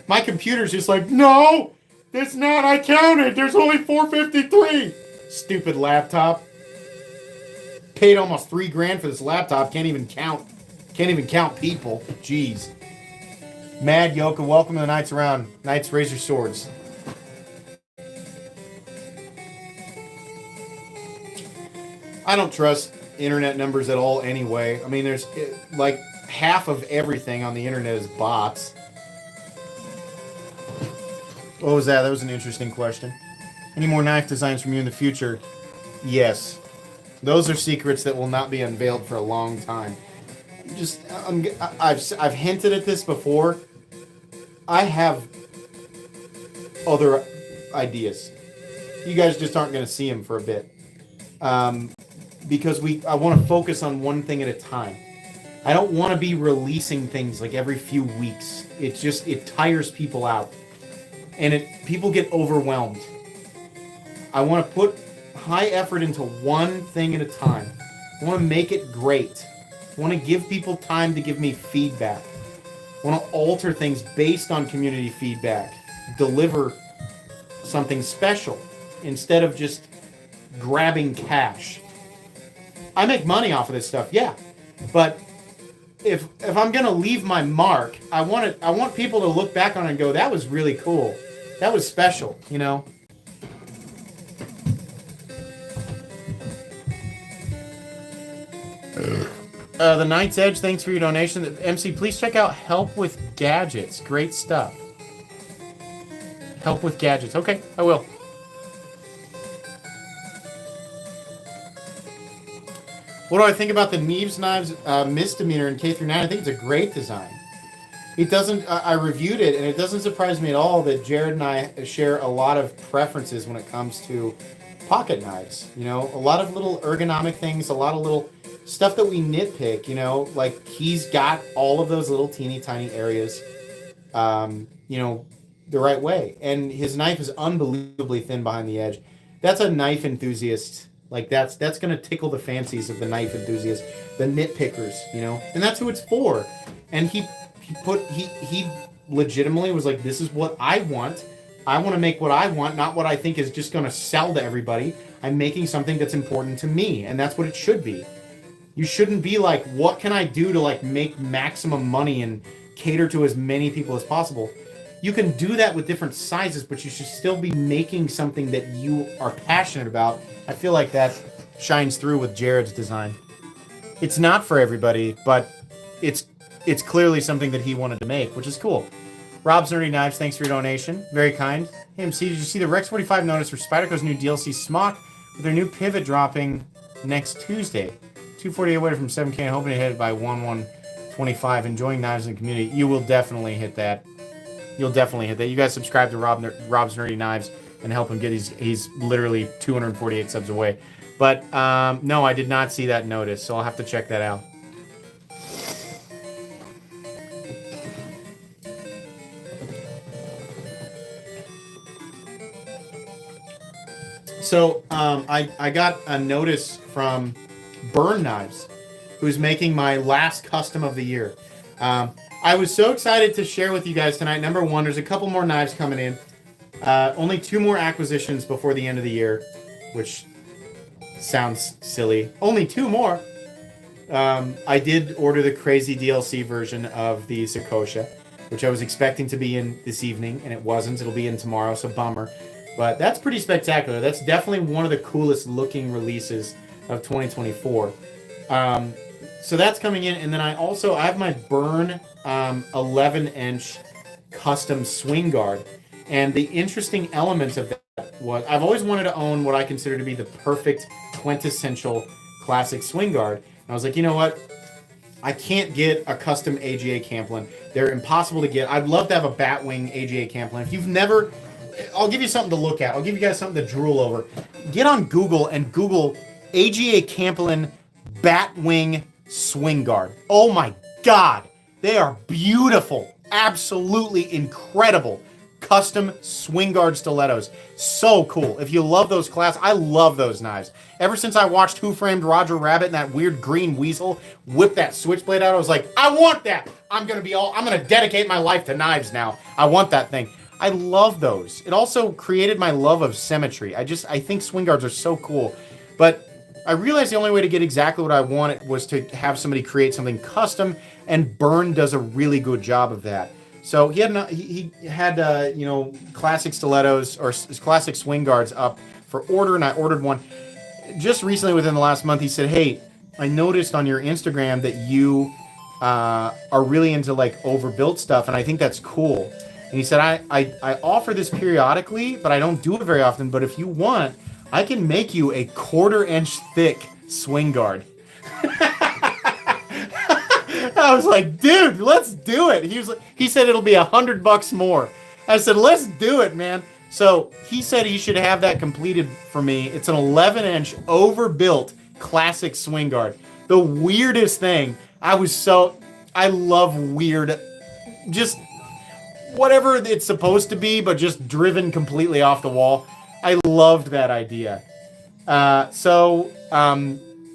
My computer's just like, no, it's not. I counted. There's only 453. Stupid laptop. Paid almost $3,000 for this laptop. Can't even count people. Jeez. Mad Yoka, welcome to the Knights Around. Knights Razor Swords. I don't trust internet numbers at all anyway. I mean, there's like half of everything on the internet is bots. What was that? That was an interesting question. Any more knife designs from you in the future? Yes. Those are secrets that will not be unveiled for a long time. Just, I've hinted at this before. I have other ideas. You guys just aren't going to see them for a bit. Because I want to focus on one thing at a time. I don't want to be releasing things like every few weeks. It tires people out. And people get overwhelmed. I want to put high effort into one thing at a time. I want to make it great. I want to give people time to give me feedback. I want to alter things based on community feedback. Deliver something special instead of just grabbing cash. I make money off of this stuff, yeah. But if I'm gonna leave my mark, I want people to look back on it and go, that was really cool. That was special, you know? The Knight's Edge, thanks for your donation. MC, please check out Help with Gadgets. Great stuff. Help with Gadgets. Okay, I will. What do I think about the Neves Knives misdemeanor in K through 9? I think it's a great design. It doesn't. I reviewed it, and it doesn't surprise me at all that Jared and I share a lot of preferences when it comes to pocket knives. You know, a lot of little ergonomic things, a lot of little stuff that we nitpick. You know, like he's got all of those little teeny tiny areas, you know, the right way, and his knife is unbelievably thin behind the edge. That's a knife enthusiast. Like that's gonna tickle the fancies of the knife enthusiasts, the nitpickers, you know, and that's who it's for. And he legitimately was like, this is what I want. I want to make what I want, not what I think is just gonna sell to everybody. I'm making something that's important to me, and that's what it should be. You shouldn't be like, what can I do to like make maximum money and cater to as many people as possible? You can do that with different sizes, but you should still be making something that you are passionate about. I feel like that shines through with Jared's design. It's not for everybody, but it's clearly something that he wanted to make, which is cool. Rob's Nerdy Knives, thanks for your donation. Very kind. Hey, MC, did you see the Rex 45 notice for Spyderco's new DLC Smock with their new pivot dropping next Tuesday? 248 away from 7K, hoping to hit it by 1125. Enjoying knives in the community. You will definitely hit that. You'll definitely hit that. You guys subscribe to Rob's Nerdy Knives and help him get he's literally 248 subs away. But no, I did not see that notice, so I'll have to check that out. So I got a notice from Burn Knives, who's making my last custom of the year. I was so excited to share with you guys tonight. Number one, there's a couple more knives coming in. Only 2 more acquisitions before the end of the year, which sounds silly. Only 2 more. I did order the crazy DLC version of the Sakosha, which I was expecting to be in this evening, and it wasn't. It'll be in tomorrow, so bummer. But that's pretty spectacular. That's definitely one of the coolest looking releases of 2024. So that's coming in, and then I have my Burn 11-inch custom swing guard. And the interesting element of that was I've always wanted to own what I consider to be the perfect quintessential classic swing guard. And I was like, you know what? I can't get a custom AGA Camplin. They're impossible to get. I'd love to have a Batwing AGA Camplin. If you've never, I'll give you something to look at. I'll give you guys something to drool over. Get on Google and Google AGA Camplin Batwing swing guard. Oh my God. They are beautiful. Absolutely incredible. custom swing guard stilettos. So cool. If you love those class, I love those knives. Ever since I watched Who Framed Roger Rabbit and that weird green weasel whip that switchblade out, I was like, I want that. I'm gonna dedicate my life to knives now. I want that thing. I love those. It also created my love of symmetry. I think swing guards are so cool. But I realized the only way to get exactly what I wanted was to have somebody create something custom, and Burn does a really good job of that. So he had classic stilettos or classic swing guards up for order, and I ordered one. Just recently, within the last month, he said, "Hey, I noticed on your Instagram that you are really into like overbuilt stuff, and I think that's cool." And he said, I offer this periodically, but I don't do it very often. But if you want, I can make you a 1/4 inch thick swing guard. I was like, dude, let's do it. He said it'll be $100 more. I said, let's do it, man. So he said he should have that completed for me. It's an 11-inch overbuilt classic swing guard. The weirdest thing. I love weird, just whatever it's supposed to be, but just driven completely off the wall. I loved that idea.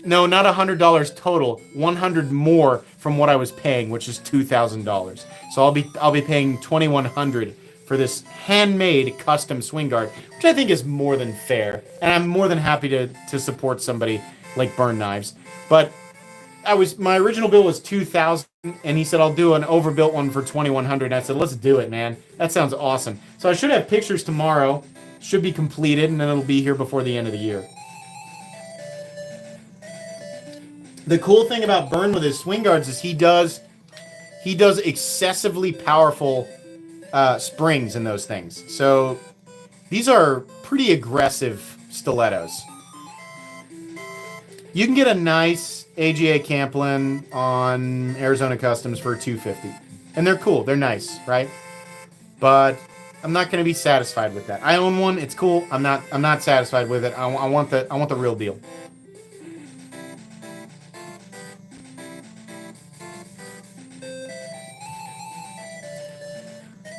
No, not $100 total, $100 more from what I was paying, which is $2,000. So I'll be paying $2,100 for this handmade custom swing guard, which I think is more than fair. And I'm more than happy to support somebody like Burn Knives. But my original bill was $2,000, and he said I'll do an overbuilt one for $2,100. And I said, let's do it, man. That sounds awesome. So I should have pictures tomorrow. Should be completed, and then it'll be here before the end of the year. The cool thing about Burn with his swing guards is he does excessively powerful springs in those things. So these are pretty aggressive stilettos. You can get a nice AGA Camplin on Arizona Customs for $250, and they're cool. They're nice, right? But I'm not going to be satisfied with that. I own one. It's cool. I'm not satisfied with it. I want the real deal.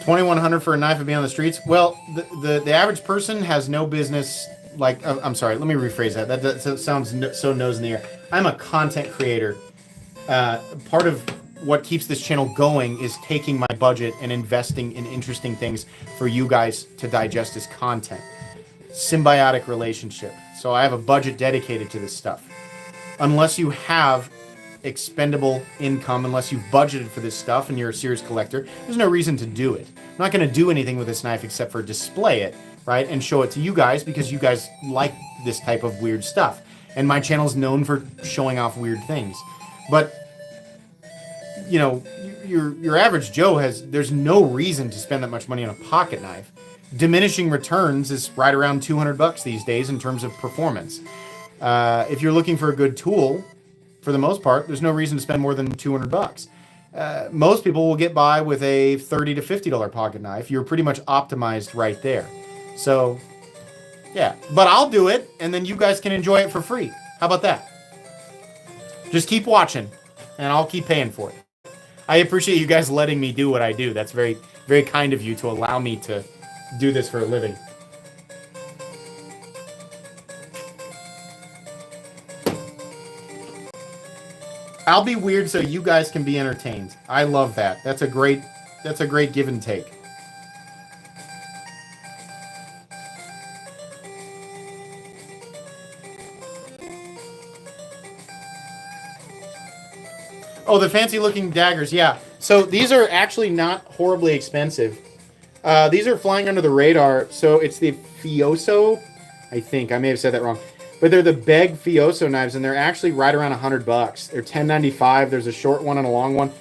$2,100 for a knife to be on the streets. Well, the average person has no business. Like, I'm sorry. Let me rephrase that. That sounds so nose in the air. I'm a content creator. Part of what keeps this channel going is taking my budget and investing in interesting things for you guys to digest as content. Symbiotic relationship. So I have a budget dedicated to this stuff. Unless you have expendable income, unless you've budgeted for this stuff and you're a serious collector, there's no reason to do it. I'm not going to do anything with this knife except for display it, right? And show it to you guys because you guys like this type of weird stuff. And my channel is known for showing off weird things. But you know, your average Joe there's no reason to spend that much money on a pocket knife. Diminishing returns is right around $200 these days in terms of performance. If you're looking for a good tool, for the most part, there's no reason to spend more than $200. Most people will get by with a $30 to $50 pocket knife. You're pretty much optimized right there. So, yeah. But I'll do it, and then you guys can enjoy it for free. How about that? Just keep watching, and I'll keep paying for it. I appreciate you guys letting me do what I do. That's very, very kind of you to allow me to do this for a living. I'll be weird so you guys can be entertained. I love that. That's a great give and take. Oh, the fancy looking daggers. Yeah. So these are actually not horribly expensive. These are flying under the radar. So it's the Fioso. I think I may have said that wrong. But they're the Beg Fioso knives, and they're actually right around $100. They're $10.95. There's a short one and a long one.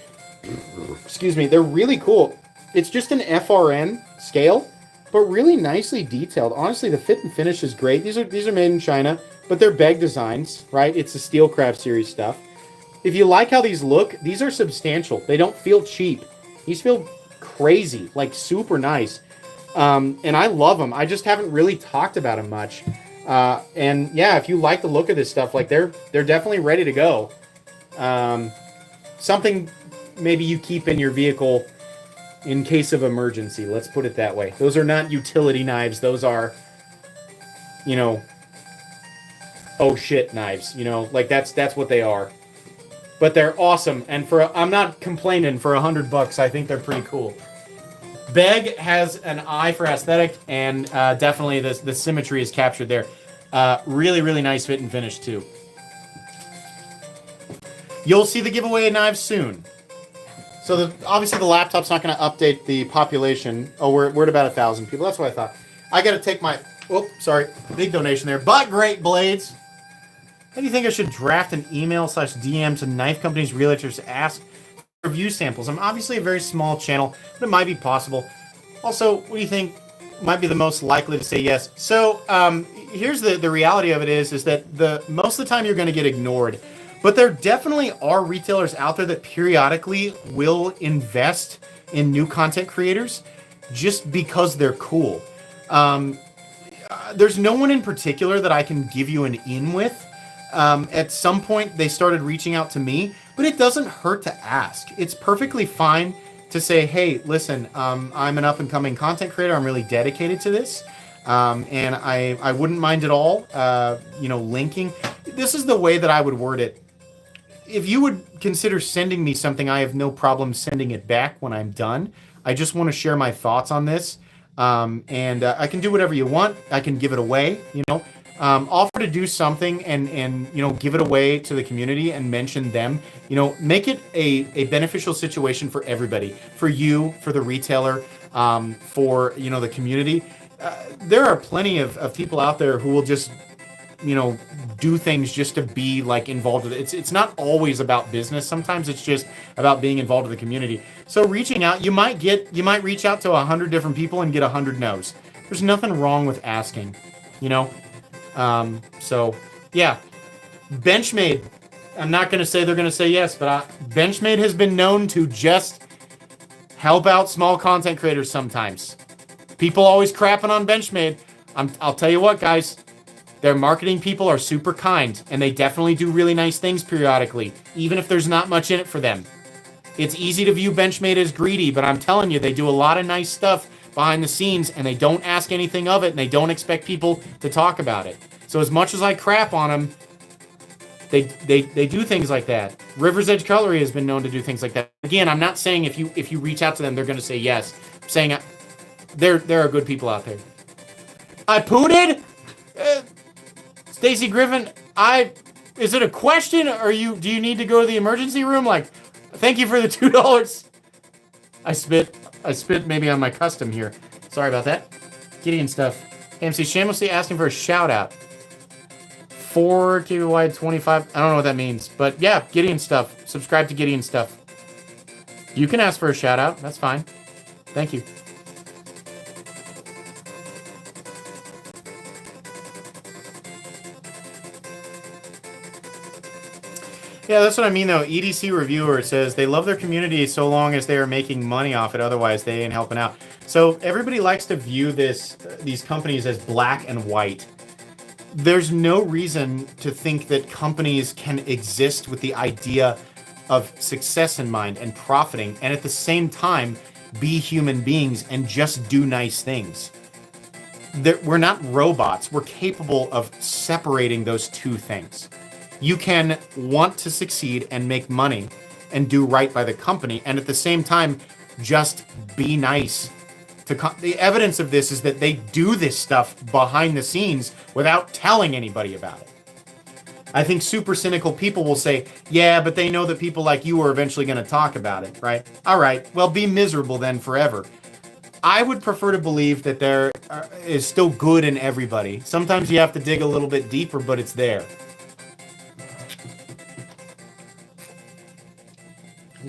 Excuse me. They're really cool. It's just an FRN scale, but really nicely detailed. Honestly, the fit and finish is great. These are made in China, but they're Beg designs, right? It's the Steelcraft series stuff. If you like how these look, these are substantial. They don't feel cheap. These feel crazy, like super nice. And I love them. I just haven't really talked about them much. And yeah, if you like the look of this stuff, like they're definitely ready to go. Something maybe you keep in your vehicle in case of emergency. Let's put it that way. Those are not utility knives. Those are, you know, oh shit knives. You know, like that's what they are. But they're awesome, and I'm not complaining for $100. I think they're pretty cool. Beg has an eye for aesthetic, and definitely the symmetry is captured there. Really, really nice fit and finish too. You'll see the giveaway knives soon. So obviously the laptop's not going to update the population. Oh, we're at about 1,000 people. That's what I thought. I got to take my... Oh, sorry. Big donation there. But great blades. How do you think I should draft an email/DM to knife companies, realtors to ask for review samples? I'm obviously a very small channel, but it might be possible. Also, what do you think might be the most likely to say yes? So here's the reality of it is that most of the time you're going to get ignored. But there definitely are retailers out there that periodically will invest in new content creators just because they're cool. There's no one in particular that I can give you an in with. At some point, they started reaching out to me, but it doesn't hurt to ask. It's perfectly fine to say, hey, listen, I'm an up-and-coming content creator. I'm really dedicated to this. And I wouldn't mind at all, linking. This is the way that I would word it. If you would consider sending me something, I have no problem sending it back when I'm done. I just want to share my thoughts on this. And I can do whatever you want. I can give it away, offer to do something and give it away to the community and mention them. Make it a beneficial situation for everybody, for you, for the retailer, for the community. There are plenty of people out there who will just do things just to be like involved with it. It's not always about business. Sometimes it's just about being involved with the community. So reaching out, you might reach out to 100 different people and get 100 no's. There's nothing wrong with asking, so yeah, Benchmade. I'm not going to say they're going to say yes, but Benchmade has been known to just help out small content creators sometimes. People always crapping on Benchmade. I'll tell you what, guys. Their marketing people are super kind, and they definitely do really nice things periodically, even if there's not much in it for them. It's easy to view Benchmade as greedy, but I'm telling you, they do a lot of nice stuff behind the scenes, and they don't ask anything of it, and they don't expect people to talk about it. So as much as I crap on them, they do things like that. River's Edge Cutlery has been known to do things like that. Again, I'm not saying if you reach out to them, they're going to say yes. I'm saying there are good people out there. I pooted? Stacy Griffin, is it a question or do you need to go to the emergency room? Like, thank you for the $2. I spit maybe on my custom here. Sorry about that. Gideon stuff. AMC shamelessly asking for a shout out. 4 KBY 25. I don't know what that means, but yeah, Gideon stuff. Subscribe to Gideon stuff. You can ask for a shout out. That's fine. Thank you. Yeah, that's what I mean, though. EDC Reviewer says they love their community so long as they are making money off it. Otherwise, they ain't helping out. So everybody likes to view these companies as black and white. There's no reason to think that companies can exist with the idea of success in mind and profiting, and at the same time be human beings and just do nice things. We're not robots. We're capable of separating those two things. You can want to succeed and make money and do right by the company, and at the same time, just be nice. The evidence of this is that they do this stuff behind the scenes without telling anybody about it. I think super cynical people will say, yeah, but they know that people like you are eventually going to talk about it, right? All right, well, be miserable then forever. I would prefer to believe that there is still good in everybody. Sometimes you have to dig a little bit deeper, but it's there.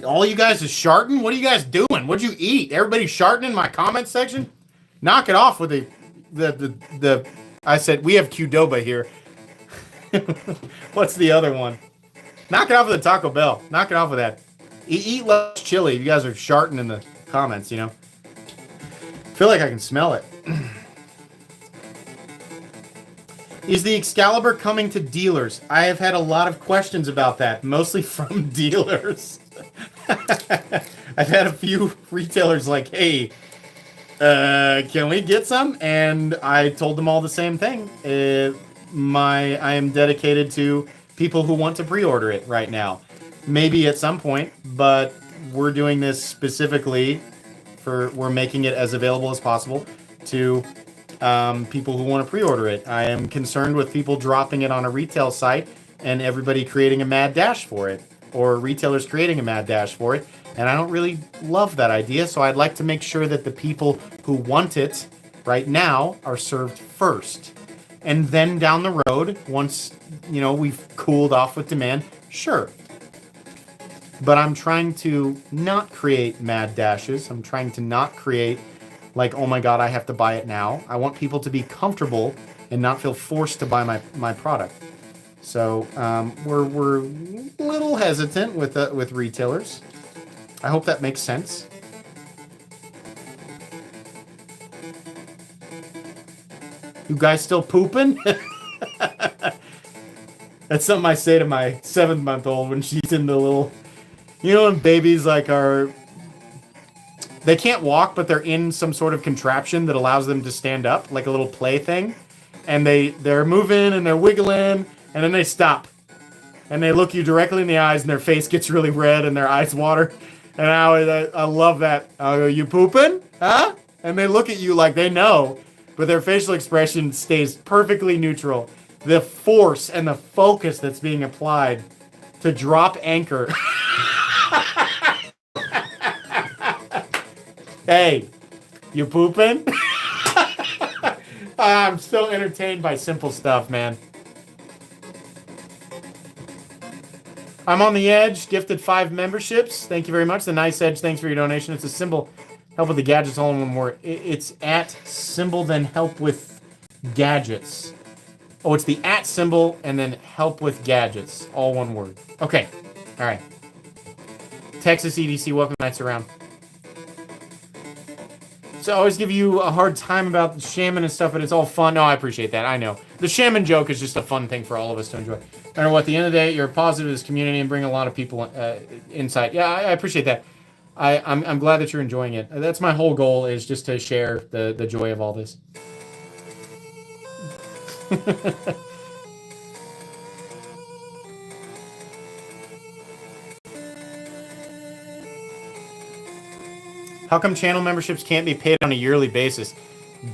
All you guys is sharting? What are you guys doing? What'd you eat? Everybody sharting in my comment section? Knock it off with the I said, we have Qdoba here. What's the other one? Knock it off with the Taco Bell. Knock it off with that. Eat less chili. You guys are sharting in the comments, I feel like I can smell it. Is the Excalibur coming to dealers? I have had a lot of questions about that, mostly from dealers. I've had a few retailers like, hey, can we get some? And I told them all the same thing. I am dedicated to people who want to pre-order it right now. Maybe at some point, but we're doing this specifically we're making it as available as possible to people who want to pre-order it. I am concerned with people dropping it on a retail site and everybody creating a mad dash for it, or retailers creating a mad dash for it. And I don't really love that idea, so I'd like to make sure that the people who want it right now are served first. And then down the road, once, we've cooled off with demand, sure. But I'm trying to not create mad dashes. I'm trying to not create like, oh my God, I have to buy it now. I want people to be comfortable and not feel forced to buy my product. So we're a little hesitant with retailers. I hope that makes sense. You guys still pooping? That's something I say to my 7-month-old when she's in the little... when babies they can't walk, but they're in some sort of contraption that allows them to stand up, like a little play thing. And they're moving and they're wiggling, and then they stop. And they look you directly in the eyes, and their face gets really red and their eyes water. And I love that. I go, you pooping? Huh? And they look at you like they know, but their facial expression stays perfectly neutral. The force and the focus that's being applied to drop anchor. Hey, you pooping? I'm so entertained by simple stuff, man. I'm on the Edge, gifted 5 memberships. Thank you very much. The Nice Edge, thanks for your donation. It's a symbol, help with the gadgets, all in one word. It's at symbol, then help with gadgets. Oh, it's the at symbol, and then help with gadgets, all one word. Okay, all right. Texas EDC, welcome nights around. So I always give you a hard time about the shaman and stuff, but it's all fun. No, I appreciate that. I know. The shaman joke is just a fun thing for all of us to enjoy. No matter what, at the end of the day, you're positive to this community and bring a lot of people insight. Yeah, I appreciate that. I'm glad that you're enjoying it. That's my whole goal, is just to share the joy of all this. How come channel memberships can't be paid on a yearly basis?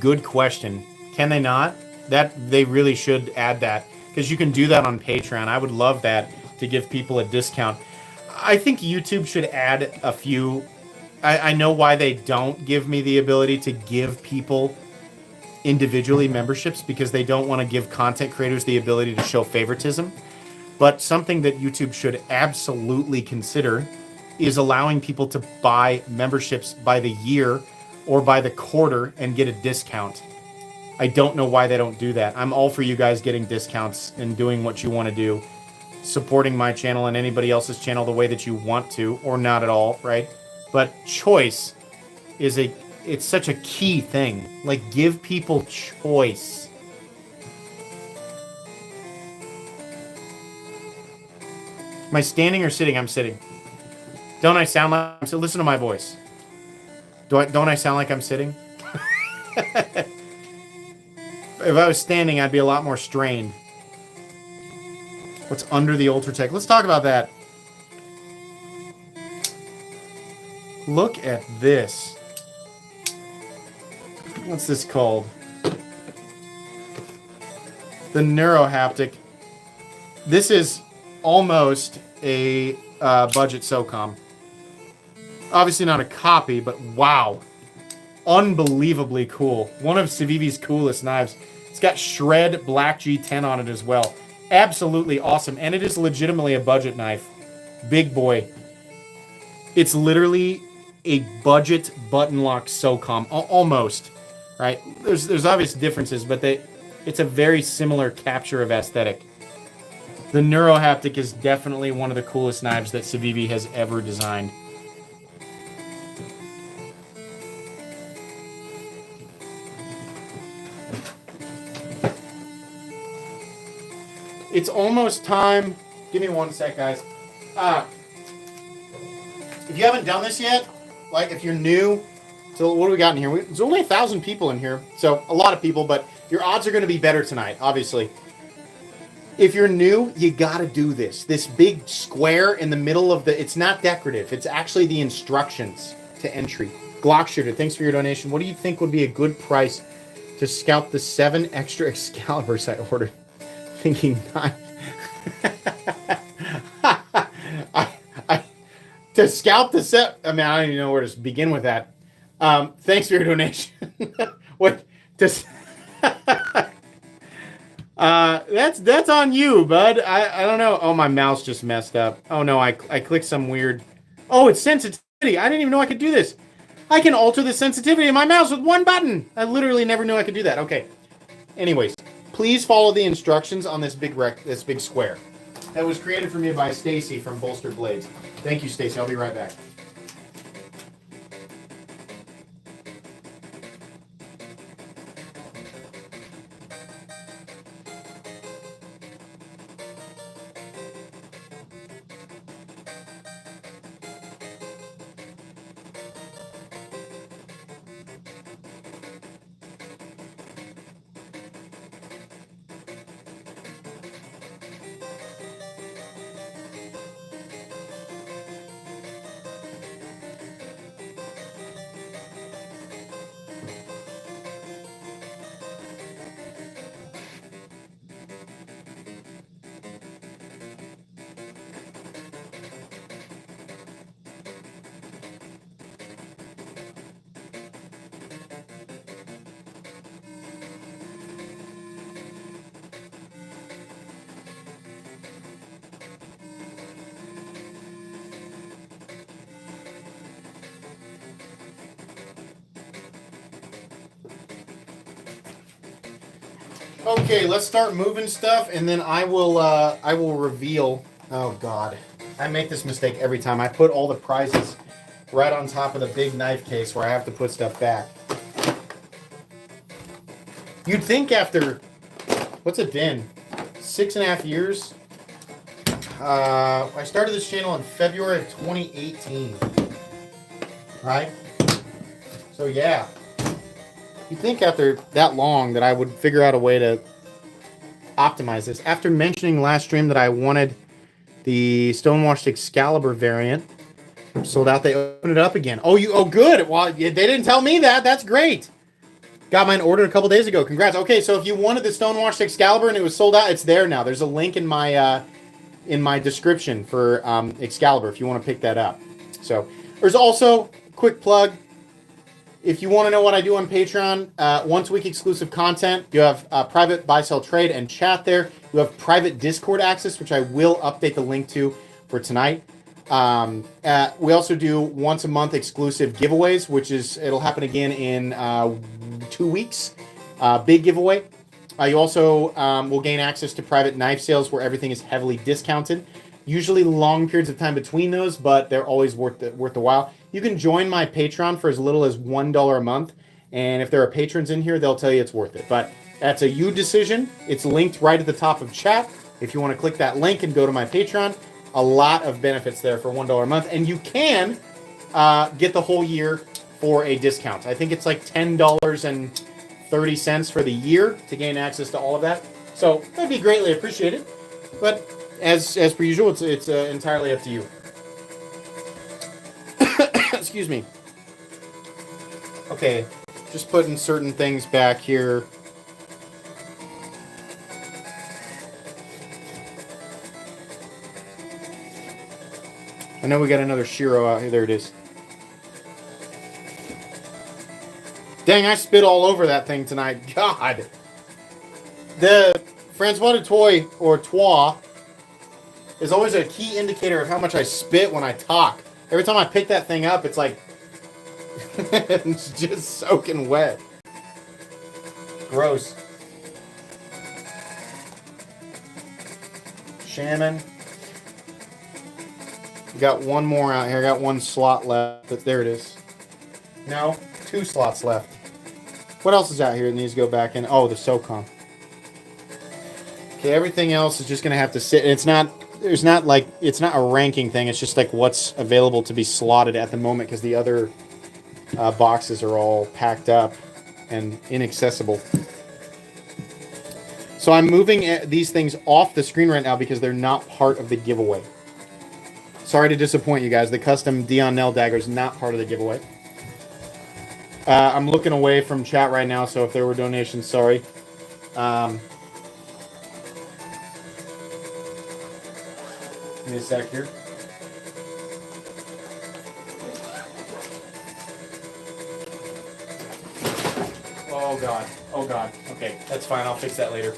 Good question. Can they not? They really should add that, because you can do that on Patreon. I would love that, to give people a discount. I think YouTube should add a few. I know why they don't give me the ability to give people individually memberships, because they don't want to give content creators the ability to show favoritism. But something that YouTube should absolutely consider is allowing people to buy memberships by the year or by the quarter and get a discount. I don't know why they don't do that. I'm all for you guys getting discounts and doing what you want to do, supporting my channel and anybody else's channel the way that you want to, or not at all, right? But choice is it's such a key thing. Like, give people choice. Am I standing or sitting? I'm sitting. Don't I sound like I'm sitting? Listen to my voice. Don't I sound like I'm sitting? If I was standing, I'd be a lot more strained. What's under the Ultratech? Let's talk about that. Look at this. What's this called? The Neurohaptic. This is almost a budget SOCOM. Obviously not a copy, but wow. Unbelievably cool. One of Civivi's coolest knives. It's got shred black G10 on it as well. Absolutely awesome. And it is legitimately a budget knife. Big boy. It's literally a budget button lock SOCOM. Almost. Right? There's obvious differences, but it's a very similar capture of aesthetic. The Neurohaptic is definitely one of the coolest knives that Civivi has ever designed. It's almost time. Give me one sec, guys. If If you haven't done this yet, like if you're new, so what do we got in here? There's only 1,000 people in here, so a lot of people, but your odds are going to be better tonight, obviously. If you're new, you got to do this. This big square in the middle of the, it's not decorative. It's actually the instructions to entry. Glock Shooter, thanks for your donation. What do you think would be a good price to scout the 7 extra Excaliburs I ordered? Thinking 9. To scout the set, I mean, I don't even know where to begin with that. Thanks for your donation. What? Just that's on you, bud. I don't know. Oh, my mouse just messed up. Oh no, I clicked some weird. Oh, it's sensitivity. I didn't even know I could do this. I can alter the sensitivity of my mouse with one button. I literally never knew I could do that. Okay. Anyways, please follow the instructions on this big square. That was created for me by Stacy from Bolster Blades. Thank you, Stacy. I'll be right back. Okay, let's start moving stuff, and then I will reveal. Oh God, I make this mistake every time. I put all the prizes right on top of the big knife case where I have to put stuff back. You'd think after what's it been? 6.5 years. I started this channel in February of 2018. Right? So yeah. You'd think after that long that I would figure out a way to optimize this. After mentioning last stream that I wanted the Stonewashed Excalibur variant sold out, they opened it up again. Oh, good. Well, they didn't tell me that. That's great. Got mine ordered a couple days ago. Congrats. Okay, so if you wanted the Stonewashed Excalibur and it was sold out, it's there now. There's a link in my description for Excalibur if you want to pick that up. So there's also quick plug. If you want to know what I do on Patreon, once a week exclusive content. You have private buy, sell, trade, and chat there. You have private Discord access, which I will update the link to for tonight. We also do once a month exclusive giveaways, it'll happen again in 2 weeks. Big giveaway. You also will gain access to private knife sales where everything is heavily discounted. Usually long periods of time between those, but they're always worth the while. You can join my Patreon for as little as $1 a month, and if there are patrons in here, they'll tell you it's worth it. But that's a you decision. It's linked right at the top of chat. If you want to click that link and go to my Patreon, a lot of benefits there for $1 a month, and you can get the whole year for a discount. I think it's like $10.30 for the year to gain access to all of that. So that'd be greatly appreciated. But as per usual, it's entirely up to you. Excuse me. Okay, just putting certain things back here. I know we got another Shiro out here. There it is. Dang, I spit all over that thing tonight. God. The Francois de Toy, or Trois, is always a key indicator of how much I spit when I talk. Every time I pick that thing up, it's like it's just soaking wet. Gross. Shaman. We got one more out here. I got one slot left, but there it is. No, 2 slots left. What else is out here that needs to go back in? Oh, the SOCOM. Okay, everything else is just going to have to sit. It's not there's not like, it's not a ranking thing. It's just like what's available to be slotted at the moment because the other boxes are all packed up and inaccessible. So I'm moving these things off the screen right now because they're not part of the giveaway. Sorry to disappoint you guys. The custom Dion Nell dagger is not part of the giveaway. I'm looking away from chat right now, so if there were donations, sorry. Give me a sec here. Oh god. Oh god. Okay, that's fine. I'll fix that later.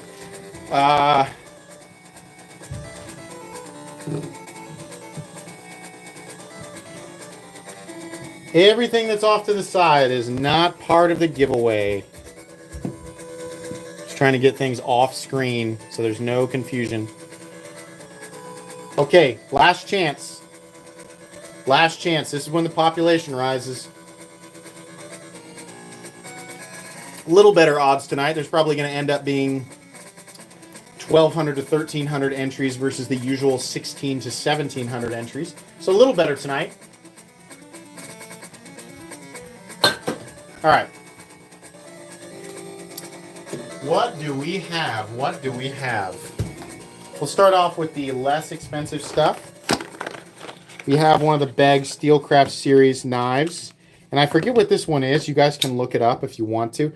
Everything that's off to the side is not part of the giveaway. Just trying to get things off screen so there's no confusion. Okay, last chance. Last chance. This is when the population rises. A little better odds tonight. There's probably going to end up being 1,200 to 1,300 entries versus the usual 1,600 to 1,700 entries. So a little better tonight. All right. What do we have? What do we have? We'll start off with the less expensive stuff. We have one of the Beg Steelcraft series knives. And I forget what this one is. You guys can look it up if you want to.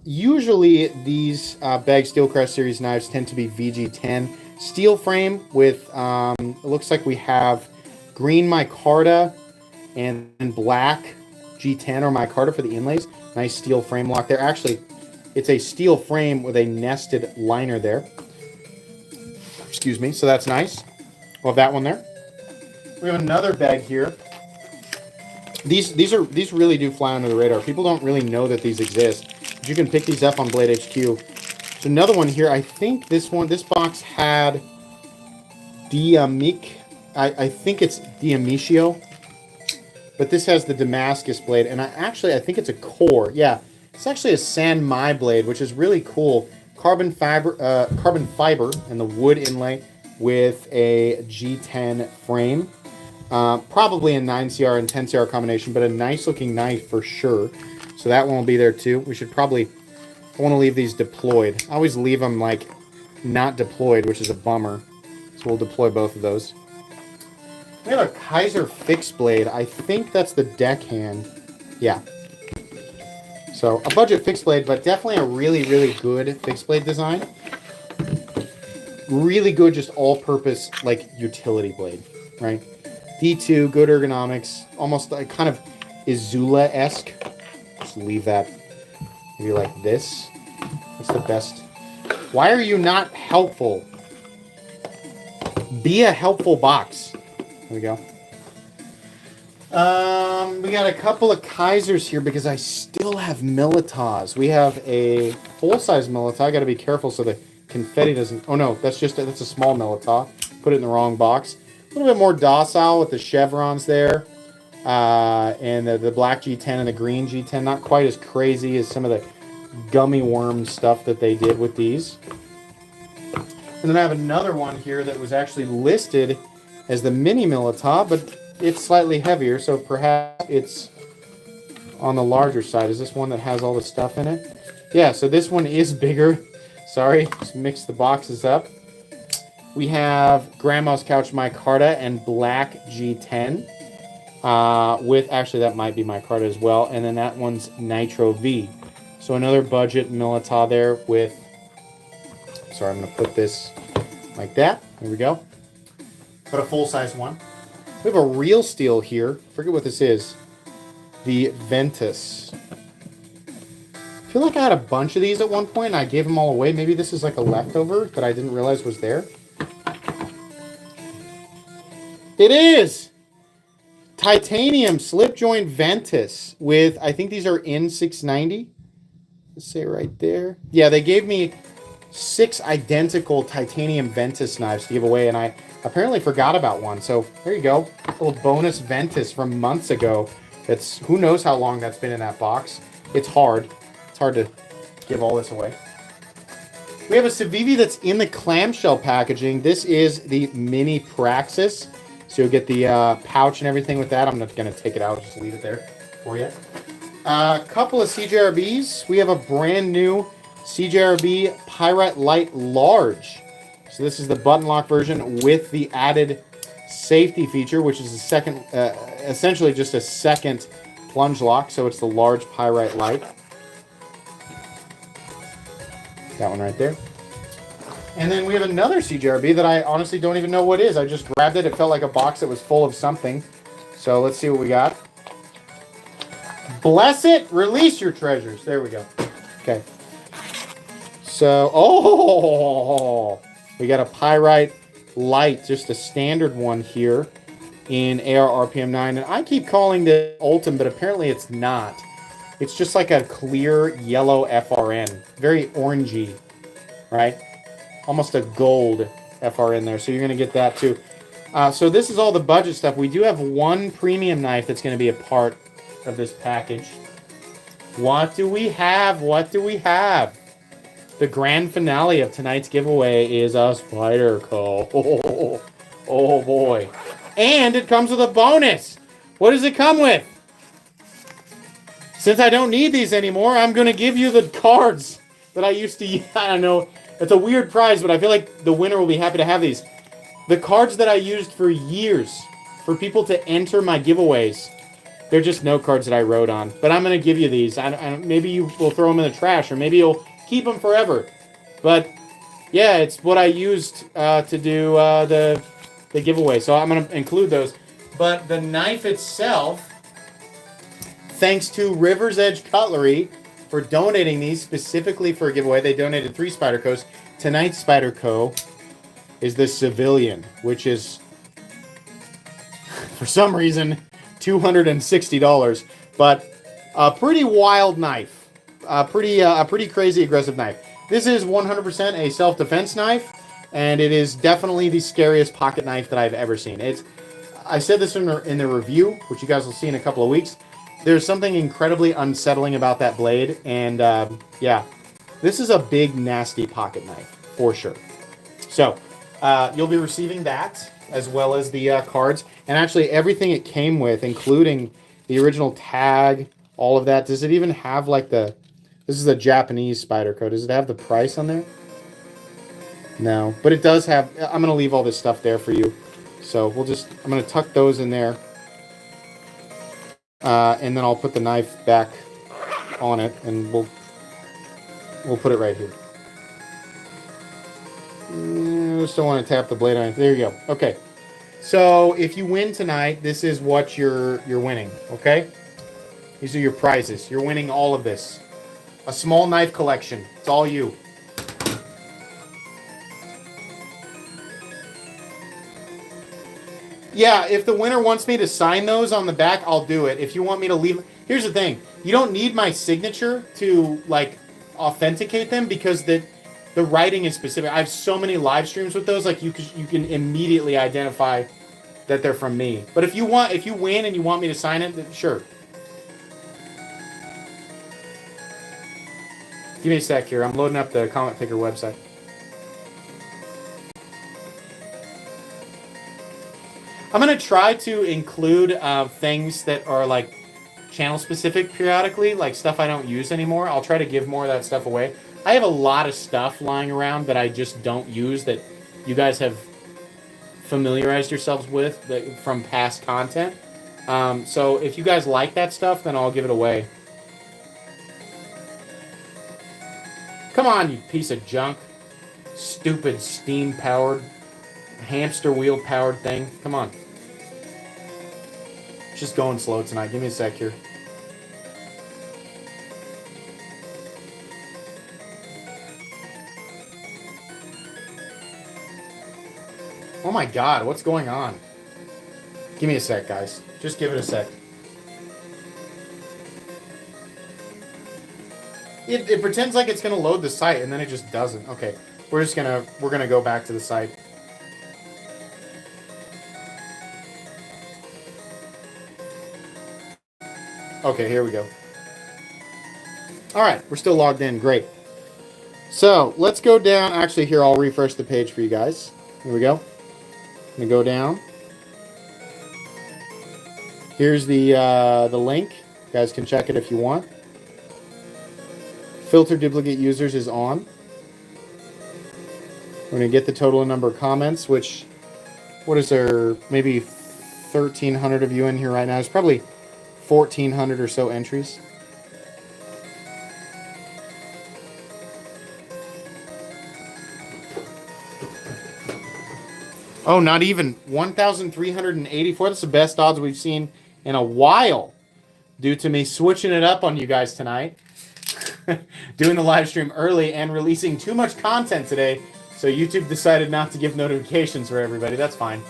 Usually these Beg Steelcraft series knives tend to be VG10 steel frame with, it looks like we have green micarta and black G10 or micarta for the inlays. Nice steel frame lock there. Actually, it's a steel frame with a nested liner there. Excuse me. So that's nice. We'll have that one there. We have another bag here. These really do fly under the radar. People don't really know that these exist. But you can pick these up on Blade HQ. There's another one here. I think this box had Diamic. I think it's Diamicio. But this has the Damascus blade, and I think it's a core. Yeah, it's actually a San Mai blade, which is really cool. Carbon fiber, and the wood inlay with a G10 frame. Probably a 9CR and 10CR combination, but a nice looking knife for sure. So that one will be there too. We should probably, I want to leave these deployed. I always leave them like not deployed, which is a bummer. So we'll deploy both of those. We have a Kaiser fixed blade. I think that's the deckhand. Yeah. So a budget fixed blade, but definitely a really, really good fixed blade design. Really good, just all-purpose like utility blade, right? D2, good ergonomics, almost like kind of Izula-esque. Just leave that maybe like this. That's the best. Why are you not helpful? Be a helpful box. There we go. We got a couple of Kaisers here because I still have Militas. We have a full-size Milita. I got to be careful so the confetti doesn't... Oh no, that's a small Milita. Put it in the wrong box. A little bit more docile with the chevrons there. And the black G10 and the green G10. Not quite as crazy as some of the gummy worm stuff that they did with these. And then I have another one here that was actually listed as the mini Milita, but it's slightly heavier, so perhaps it's on the larger side. Is this one that has all the stuff in it? Yeah, so this one is bigger. Sorry, just mix the boxes up. We have Grandma's Couch micarta and black G10. With, actually that might be micarta as well. And then that one's Nitro V. So another budget Milita there with, sorry, I'm going to put this like that. There we go. But a full-size one. We have a real steel here. Forget what this is. The Ventus. I feel like I had a bunch of these at one point and I gave them all away. Maybe this is like a leftover that I didn't realize was there. It is! Titanium slip joint Ventus with, I think these are N690. Let's say right there. Yeah, they gave me 6 identical titanium Ventus knives to give away, and I apparently forgot about one. So there you go. A little bonus Ventus from months ago. It's, who knows how long that's been in that box. It's hard. It's hard to give all this away. We have a Civivi that's in the clamshell packaging. This is the Mini Praxis. So you'll get the pouch and everything with that. I'm not going to take it out. Just leave it there for you. A couple of CJRBs. We have a brand new CJRB Pyrite Light Large. So this is the button lock version with the added safety feature, which is a second, essentially just a second plunge lock. So it's the large Pyrite Light. That one right there. And then we have another CJRB that I honestly don't even know what it is. I just grabbed it. It felt like a box that was full of something. So let's see what we got. Bless it. Release your treasures. There we go. Okay. So, oh, we got a Pyrite Light, just a standard one here in AR RPM 9. And I keep calling this Ultim, but apparently it's not. It's just like a clear yellow FRN. Very orangey, right? Almost a gold FRN there. So you're going to get that too. So this is all the budget stuff. We do have one premium knife that's going to be a part of this package. What do we have? What do we have? The grand finale of tonight's giveaway is a Spyderco. Oh boy. And it comes with a bonus. What does it come with? Since I don't need these anymore, I'm going to give you the cards that I used to use. I don't know. It's a weird prize, but I feel like the winner will be happy to have these. The cards that I used for years for people to enter my giveaways. They're just note cards that I wrote on. But I'm going to give you these. Maybe you will throw them in the trash, or maybe you'll keep them forever. But, yeah, it's what I used to do the giveaway. So I'm going to include those. But the knife itself, thanks to River's Edge Cutlery for donating these specifically for a giveaway. They donated 3 Spydercos. Tonight's Spyderco is the Civilian, which is, for some reason, $260. But a pretty wild knife. A pretty crazy aggressive knife. This is 100% a self-defense knife, and it is definitely the scariest pocket knife that I've ever seen. I said this in the review, which you guys will see in a couple of weeks. There's something incredibly unsettling about that blade, and yeah, this is a big, nasty pocket knife, for sure. So, you'll be receiving that, as well as the cards, and actually everything it came with, including the original tag, all of that. Does it even have, like, this is a Japanese Spyderco. Does it have the price on there? No, but it does have, I'm going to leave all this stuff there for you. So, I'm going to tuck those in there. And then I'll put the knife back on it, and we'll put it right here. I just don't want to tap the blade on it. There you go. Okay. So if you win tonight, this is what you're winning. Okay. These are your prizes. You're winning all of this. A small knife collection. It's all you. Yeah, if the winner wants me to sign those on the back, I'll do it. If you want me to leave... Here's the thing. You don't need my signature to, like, authenticate them because the writing is specific. I have so many live streams with those, like, you can immediately identify that they're from me. But if you win and you want me to sign it, then sure. Give me a sec here. I'm loading up the Comet Picker website. I'm going to try to include things that are, like, channel-specific periodically, like stuff I don't use anymore. I'll try to give more of that stuff away. I have a lot of stuff lying around that I just don't use that you guys have familiarized yourselves with from past content. So if you guys like that stuff, then I'll give it away. Come on, you piece of junk. Stupid steam-powered, hamster wheel-powered thing. Come on. It's just going slow tonight. Give me a sec here. Oh my god, what's going on? Give me a sec, guys. Just give it a sec. It pretends like it's gonna load the site and then it just doesn't. Okay. We're gonna go back to the site. Okay, here we go. Alright, we're still logged in. Great. So let's go down. Actually, here, I'll refresh the page for you guys. Here we go. I'm gonna go down. Here's the link. You guys can check it if you want. Filter duplicate users is on. We're gonna get the total number of comments, which, what is there? Maybe 1,300 of you in here right now. There's probably 1,400 or so entries. Oh, not even 1,384. That's the best odds we've seen in a while, due to me switching it up on you guys tonight, doing the live stream early and releasing too much content today. So YouTube decided not to give notifications for everybody. That's fine.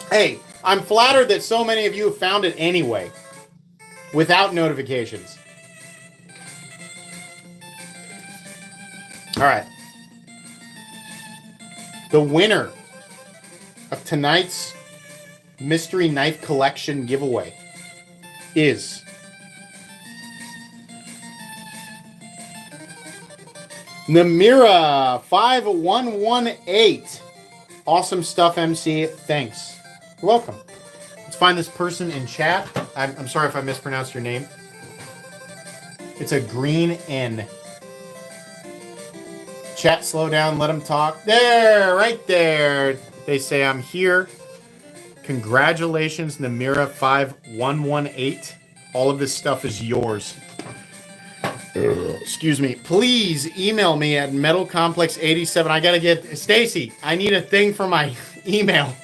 Hey, I'm flattered that so many of you have found it anyway, without notifications. All right. The winner of tonight's Mystery Knife Collection giveaway is Namira5118. Awesome stuff, MC. Thanks. You're welcome. Let's find this person in chat. I'm sorry if I mispronounced your name. It's a green N. Chat, slow down, let them talk. There, right there. They say I'm here. Congratulations, Namira5118. All of this stuff is yours. Excuse me. Please email me at metalcomplex87. I gotta get Stacy. I need a thing for my email.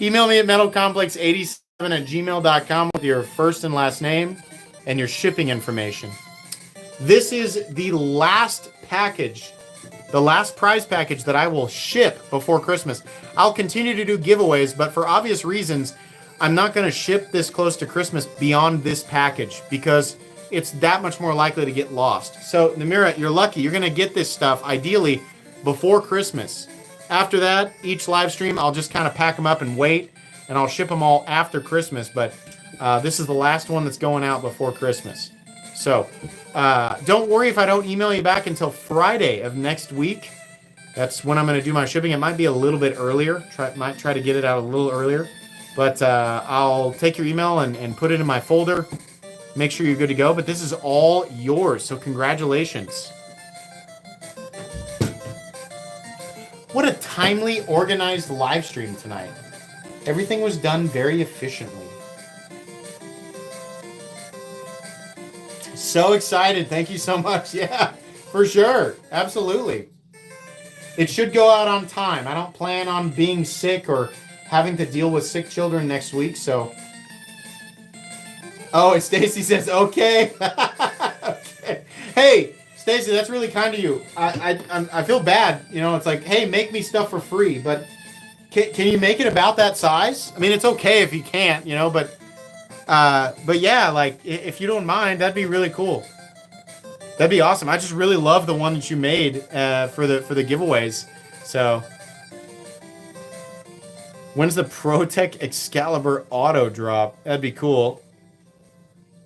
Email me at metalcomplex87@gmail.com with your first and last name and your shipping information. This is the last package, the last prize package that I will ship before Christmas. I'll continue to do giveaways, but for obvious reasons, I'm not going to ship this close to Christmas beyond this package because it's that much more likely to get lost. So, Namira, you're lucky. You're going to get this stuff, ideally, before Christmas. After that, each live stream, I'll just kind of pack them up and wait, and I'll ship them all after Christmas, but this is the last one that's going out before Christmas. So, don't worry if I don't email you back until Friday of next week. That's when I'm going to do my shipping. It might be a little bit earlier. Might try to get it out a little earlier. But I'll take your email and put it in my folder. Make sure you're good to go. But this is all yours, so congratulations. What a timely, organized live stream tonight. Everything was done very efficiently. So excited. Thank you so much. Yeah, for sure. Absolutely. It should go out on time. I don't plan on being sick or having to deal with sick children next week, so. Oh, and Stacy says, okay. Okay. Hey, Stacy, that's really kind of you. I feel bad. You know, it's like, hey, make me stuff for free, but can you make it about that size? I mean, it's okay if you can't, you know, but yeah, like, if you don't mind, that'd be really cool. That'd be awesome. I just really love the one that you made for the giveaways. So, when's the ProTech Excalibur auto drop? That'd be cool.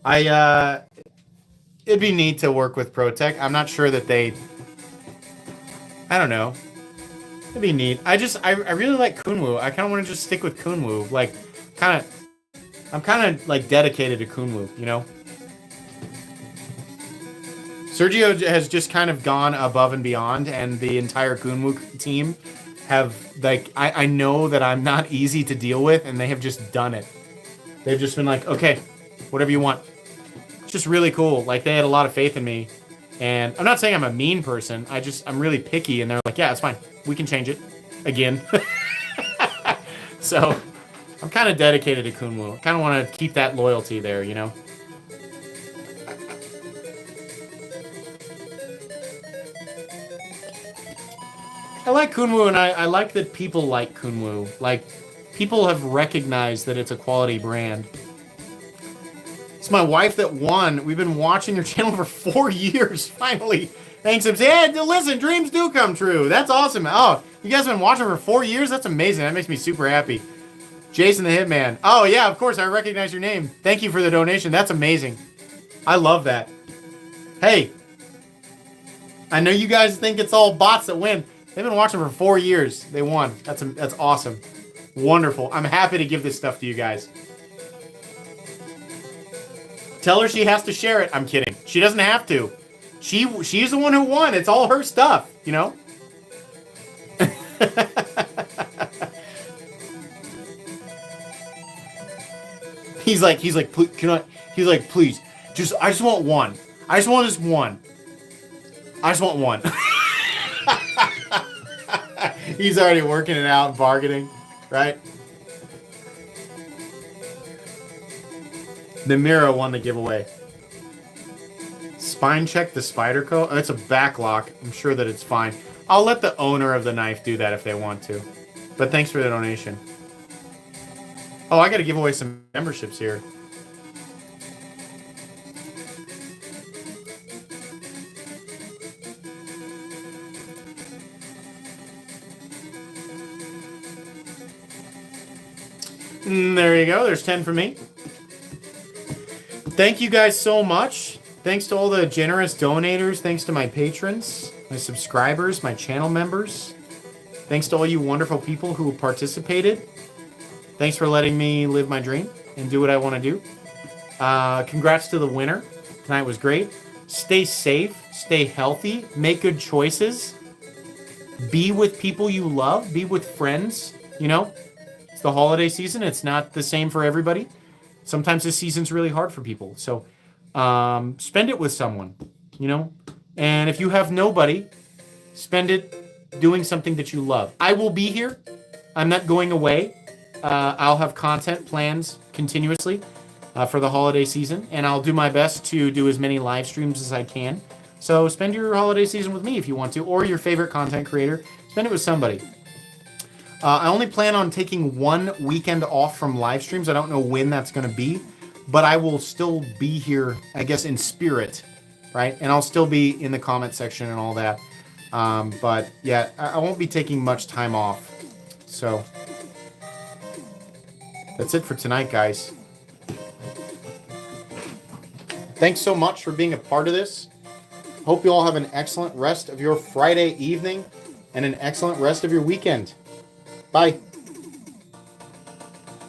It'd be neat to work with ProTech. I'm not sure that I don't know. It'd be neat. I really like Kunwu. I kind of want to just stick with Kunwu. Like, I'm kind of like dedicated to Kunwu, you know? Sergio has just kind of gone above and beyond, and the entire Kunwu team have, like, I know that I'm not easy to deal with, and they have just done it. They've just been like, okay, whatever you want. It's just really cool. Like, they had a lot of faith in me, and I'm not saying I'm a mean person. I'm really picky, and they're like, yeah, it's fine. We can change it again. So, I'm kind of dedicated to Kunwu. I kind of want to keep that loyalty there, you know? I like Kunwu, and I like that people like Kunwu. Like, people have recognized that it's a quality brand. It's my wife that won. We've been watching your channel for 4 years, finally. Thanks, MC. Hey, listen, dreams do come true. That's awesome. Oh, you guys have been watching for 4 years? That's amazing. That makes me super happy. Jason the Hitman. Oh, yeah, of course. I recognize your name. Thank you for the donation. That's amazing. I love that. Hey, I know you guys think it's all bots that win. They've been watching for 4 years. They won. That's awesome. Wonderful. I'm happy to give this stuff to you guys. Tell her she has to share it. I'm kidding. She doesn't have to. She's the one who won. It's all her stuff, you know? He's like, please, I just want one. I just want this one. I just want one. He's already working it out, bargaining, right? The Mira won the giveaway. Spine check the Spyderco. Oh, it's a back lock. I'm sure that it's fine. I'll let the owner of the knife do that if they want to. But thanks for the donation. Oh, I got to give away some memberships here. There you go. There's 10 for me. Thank you guys so much. Thanks to all the generous donators. Thanks to my patrons, my subscribers, my channel members. Thanks to all you wonderful people who participated. Thanks for letting me live my dream and do what I want to do. Congrats to the winner. Tonight was great. Stay safe. Stay healthy. Make good choices. Be with people you love. Be with friends. You know, it's the holiday season. It's not the same for everybody. Sometimes this season's really hard for people. So spend it with someone, you know. And if you have nobody, spend it doing something that you love. I will be here. I'm not going away. I'll have content plans continuously for the holiday season. And I'll do my best to do as many live streams as I can. So spend your holiday season with me if you want to. Or your favorite content creator. Spend it with somebody. I only plan on taking 1 weekend off from live streams. I don't know when that's going to be, but I will still be here, I guess, in spirit, right? And I'll still be in the comment section and all that. But yeah, I won't be taking much time off. So that's it for tonight, guys. Thanks so much for being a part of this. Hope you all have an excellent rest of your Friday evening and an excellent rest of your weekend. Bye.